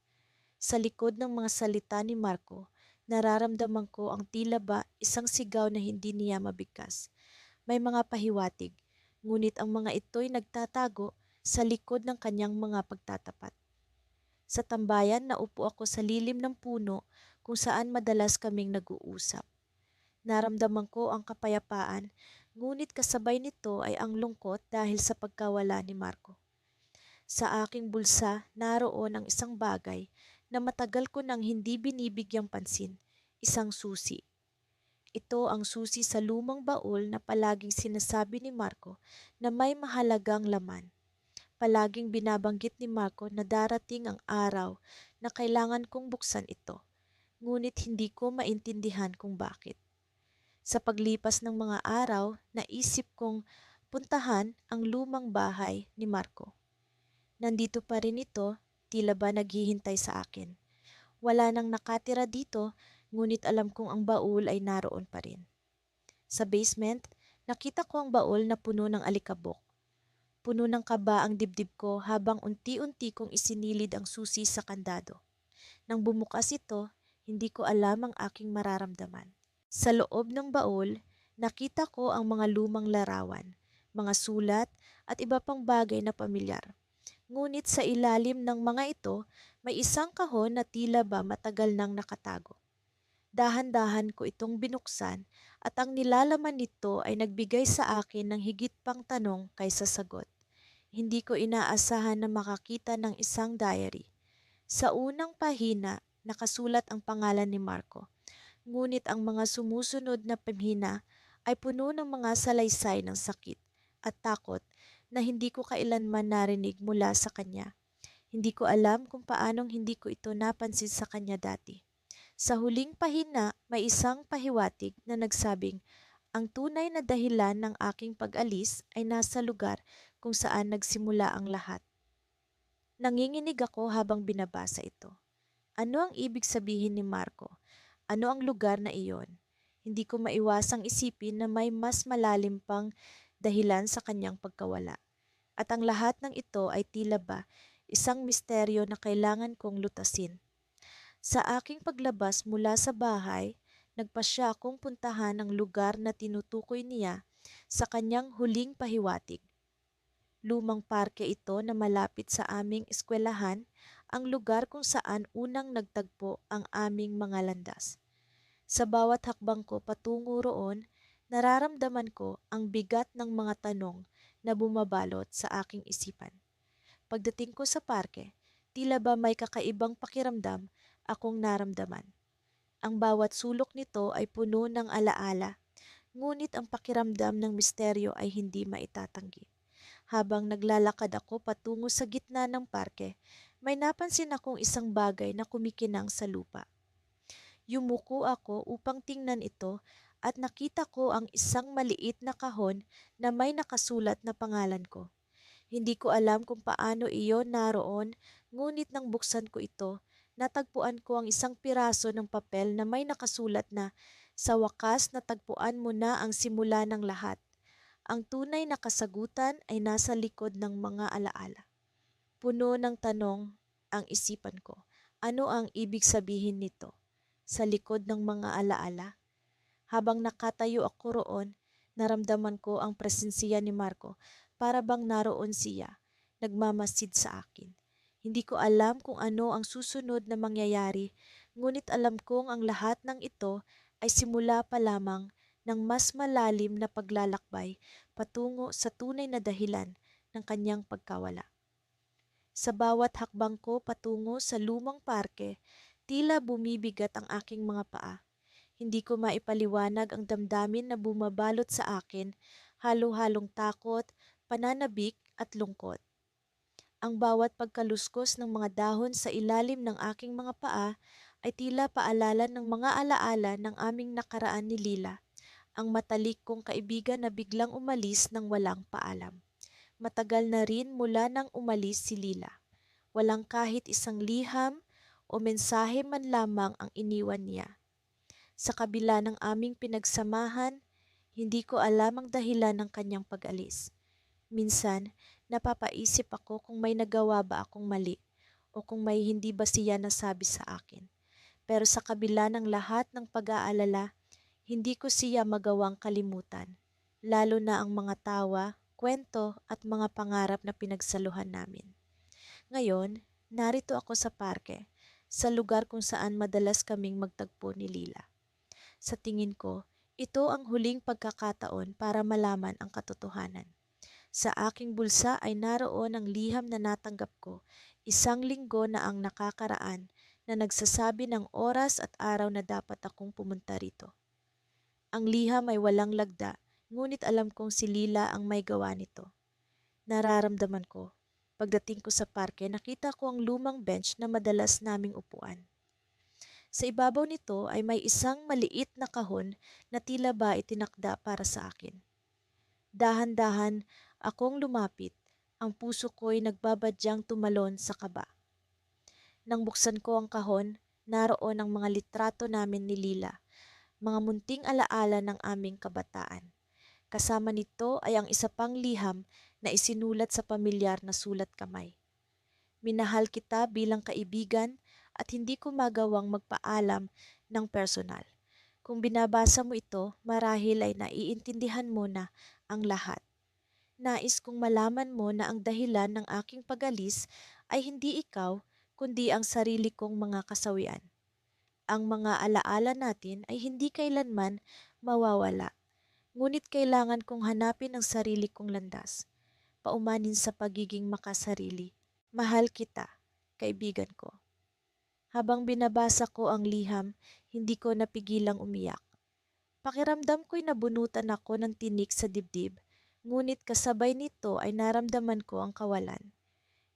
Sa likod ng mga salita ni Marco, nararamdaman ko ang tila ba isang sigaw na hindi niya mabigkas. May mga pahiwatig, ngunit ang mga ito'y nagtatago sa likod ng kanyang mga pagtatapat. Sa tambayan, naupo ako sa lilim ng puno kung saan madalas kaming nag-uusap. Naramdaman ko ang kapayapaan, ngunit kasabay nito ay ang lungkot dahil sa pagkawala ni Marco. Sa aking bulsa, naroon ang isang bagay na matagal ko nang hindi binibigyang pansin, isang susi. Ito ang susi sa lumang baul na palaging sinasabi ni Marco na may mahalagang laman. Palaging binabanggit ni Marco na darating ang araw na kailangan kong buksan ito, ngunit hindi ko maintindihan kung bakit. Sa paglipas ng mga araw, naisip kong puntahan ang lumang bahay ni Marco. Nandito pa rin ito, tila ba naghihintay sa akin. Wala nang nakatira dito, ngunit alam kong ang baul ay naroon pa rin. Sa basement, nakita ko ang baul na puno ng alikabok. Puno ng kaba ang dibdib ko habang unti-unti kong isinilid ang susi sa kandado. Nang bumukas ito, hindi ko alam ang aking mararamdaman. Sa loob ng baul, nakita ko ang mga lumang larawan, mga sulat at iba pang bagay na pamilyar. Ngunit sa ilalim ng mga ito, may isang kahon na tila ba matagal nang nakatago. Dahan-dahan ko itong binuksan at ang nilalaman nito ay nagbigay sa akin ng higit pang tanong kaysa sagot. Hindi ko inaasahan na makakita ng isang diary. Sa unang pahina, nakasulat ang pangalan ni Marco. Ngunit ang mga sumusunod na pahina ay puno ng mga salaysay ng sakit at takot na hindi ko kailanman narinig mula sa kanya. Hindi ko alam kung paanong hindi ko ito napansin sa kanya dati. Sa huling pahina, may isang pahiwatig na nagsabing, ang tunay na dahilan ng aking pag-alis ay nasa lugar kung saan nagsimula ang lahat. Nanginginig ako habang binabasa ito. Ano ang ibig sabihin ni Marco? Ano ang lugar na iyon? Hindi ko maiwasang isipin na may mas malalim pang dahilan sa kanyang pagkawala. At ang lahat ng ito ay tila ba isang misteryo na kailangan kong lutasin. Sa aking paglabas mula sa bahay, nagpasya akong puntahan ang lugar na tinutukoy niya sa kanyang huling pahiwatig. Lumang parke ito na malapit sa aming eskwelahan, ang lugar kung saan unang nagtagpo ang aming mga landas. Sa bawat hakbang ko patungo roon, nararamdaman ko ang bigat ng mga tanong na bumabalot sa aking isipan. Pagdating ko sa parke, tila ba may kakaibang pakiramdam akong naramdaman. Ang bawat sulok nito ay puno ng alaala, ngunit ang pakiramdam ng misteryo ay hindi maitatanggi. Habang naglalakad ako patungo sa gitna ng parke, may napansin akong isang bagay na kumikinang sa lupa. Yumuko ako upang tingnan ito at nakita ko ang isang maliit na kahon na may nakasulat na pangalan ko. Hindi ko alam kung paano iyon naroon, ngunit nang buksan ko ito, natagpuan ko ang isang piraso ng papel na may nakasulat na, "Sa wakas natagpuan mo na ang simula ng lahat. Ang tunay na kasagutan ay nasa likod ng mga alaala." Puno ng tanong ang isipan ko. Ano ang ibig sabihin nito? Sa likod ng mga alaala? Habang nakatayo ako roon, naramdaman ko ang presensya ni Marco, para bang naroon siya, nagmamasid sa akin. Hindi ko alam kung ano ang susunod na mangyayari, ngunit alam kong ang lahat ng ito ay simula pa lamang ng mas malalim na paglalakbay patungo sa tunay na dahilan ng kanyang pagkawala. Sa bawat hakbang ko patungo sa lumang parke, tila bumibigat ang aking mga paa. Hindi ko maipaliwanag ang damdamin na bumabalot sa akin, halo-halong takot, pananabik at lungkot. Ang bawat pagkaluskos ng mga dahon sa ilalim ng aking mga paa ay tila paalala ng mga alaala ng aming nakaraan ni Lila, ang matalik kong kaibigan na biglang umalis ng walang paalam. Matagal na rin mula nang umalis si Lila. Walang kahit isang liham o mensahe man lamang ang iniwan niya. Sa kabila ng aming pinagsamahan, hindi ko alam ang dahilan ng kanyang pag-alis. Minsan, napapaisip ako kung may nagawa ba akong mali o kung may hindi ba siya nasabi sa akin. Pero sa kabila ng lahat ng pag-aalala, hindi ko siya magawang kalimutan, lalo na ang mga tawa, kwento at mga pangarap na pinagsaluhan namin. Ngayon, narito ako sa parke, sa lugar kung saan madalas kaming magtagpo ni Lila. Sa tingin ko, ito ang huling pagkakataon para malaman ang katotohanan. Sa aking bulsa ay naroon ang liham na natanggap ko, 1 linggo na ang nakakaraan, na nagsasabi ng oras at araw na dapat akong pumunta rito. Ang liham ay walang lagda, ngunit alam kong si Lila ang may gawa nito. Nararamdaman ko. Pagdating ko sa parke, nakita ko ang lumang bench na madalas naming upuan. Sa ibabaw nito ay may isang maliit na kahon na tila ba itinakda para sa akin. Dahan-dahan akong lumapit, ang puso ko'y nagbabadyang tumalon sa kaba. Nang buksan ko ang kahon, naroon ang mga litrato namin ni Lila, mga munting alaala ng aming kabataan. Kasama nito ay ang isa pang liham na isinulat sa pamilyar na sulat kamay. Minahal kita bilang kaibigan at hindi ko magawang magpaalam ng personal. Kung binabasa mo ito, marahil ay naiintindihan mo na ang lahat. Nais kong malaman mo na ang dahilan ng aking pag-alis ay hindi ikaw, kundi ang sarili kong mga kasawian. Ang mga alaala natin ay hindi kailanman mawawala, ngunit kailangan kong hanapin ang sarili kong landas, paumanin sa pagiging makasarili. Mahal kita, kaibigan ko. Habang binabasa ko ang liham, hindi ko napigilang umiyak. Pakiramdam ko'y nabunutan ako ng tinik sa dibdib, ngunit kasabay nito ay naramdaman ko ang kawalan.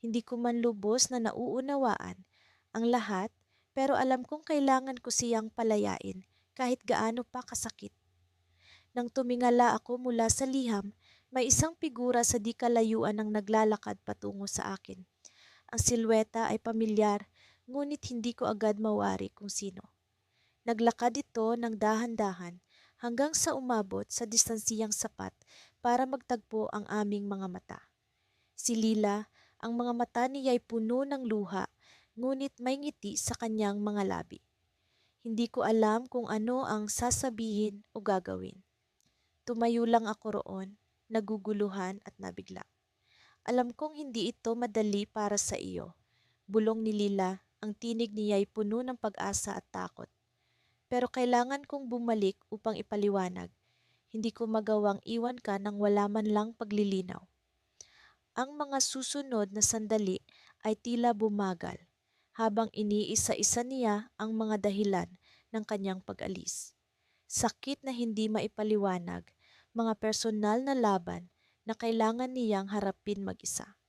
Hindi ko man lubos na nauunawaan ang lahat, pero alam kong kailangan ko siyang palayain kahit gaano pa kasakit. Nang tumingala ako mula sa liham, may isang figura sa di kalayuan ang naglalakad patungo sa akin. Ang silweta ay pamilyar, ngunit hindi ko agad mawari kung sino. Naglakad ito ng dahan-dahan hanggang sa umabot sa distansiyang sapat para magtagpo ang aming mga mata. Si Lila, ang mga mata niya ay puno ng luha, ngunit may ngiti sa kanyang mga labi. Hindi ko alam kung ano ang sasabihin o gagawin. Tumayo lang ako roon, naguguluhan at nabigla. Alam kong hindi ito madali para sa iyo. Bulong ni Lila, ang tinig niya ay puno ng pag-asa at takot. Pero kailangan kong bumalik upang ipaliwanag. Hindi ko magawang iwan ka nang wala man lang paglilinaw. Ang mga susunod na sandali ay tila bumagal habang iniisa-isa niya ang mga dahilan ng kanyang pag-alis. Sakit na hindi maipaliwanag, mga personal na laban na kailangan niyang harapin mag-isa.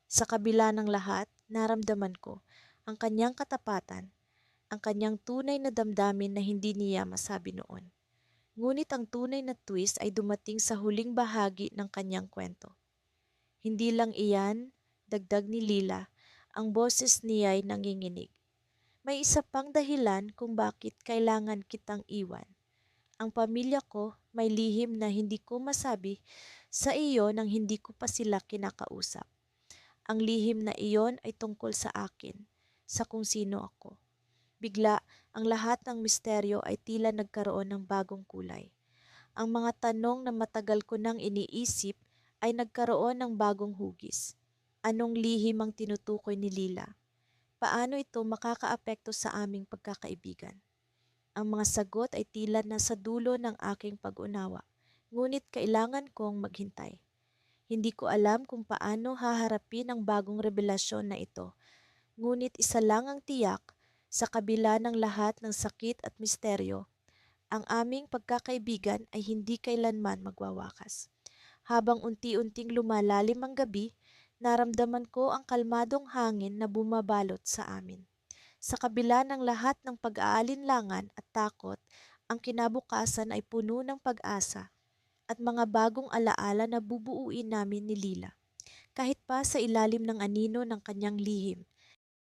Sa kabila ng lahat, naramdaman ko ang kanyang katapatan, ang kanyang tunay na damdamin na hindi niya masabi noon. Ngunit ang tunay na twist ay dumating sa huling bahagi ng kanyang kwento. Hindi lang iyan, dagdag ni Lila, ang boses niya ay nanginginig. May isa pang dahilan kung bakit kailangan kitang iwan. Ang pamilya ko may lihim na hindi ko masabi sa iyo nang hindi ko pa sila kinakausap. Ang lihim na iyon ay tungkol sa akin, sa kung sino ako. Bigla, ang lahat ng misteryo ay tila nagkaroon ng bagong kulay. Ang mga tanong na matagal ko nang iniisip ay nagkaroon ng bagong hugis. Anong lihim ang tinutukoy ni Lila? Paano ito makakaapekto sa aming pagkakaibigan? Ang mga sagot ay tila nasa dulo ng aking pag-unawa, ngunit kailangan kong maghintay. Hindi ko alam kung paano haharapin ang bagong revelasyon na ito, ngunit isa lang ang tiyak, sa kabila ng lahat ng sakit at misteryo, ang aming pagkakaibigan ay hindi kailanman magwawakas. Habang unti-unting lumalalim ang gabi, naramdaman ko ang kalmadong hangin na bumabalot sa amin. Sa kabila ng lahat ng pag-aalinlangan at takot, ang kinabukasan ay puno ng pag-asa at mga bagong alaala na bubuuin namin ni Lila. Kahit pa sa ilalim ng anino ng kanyang lihim,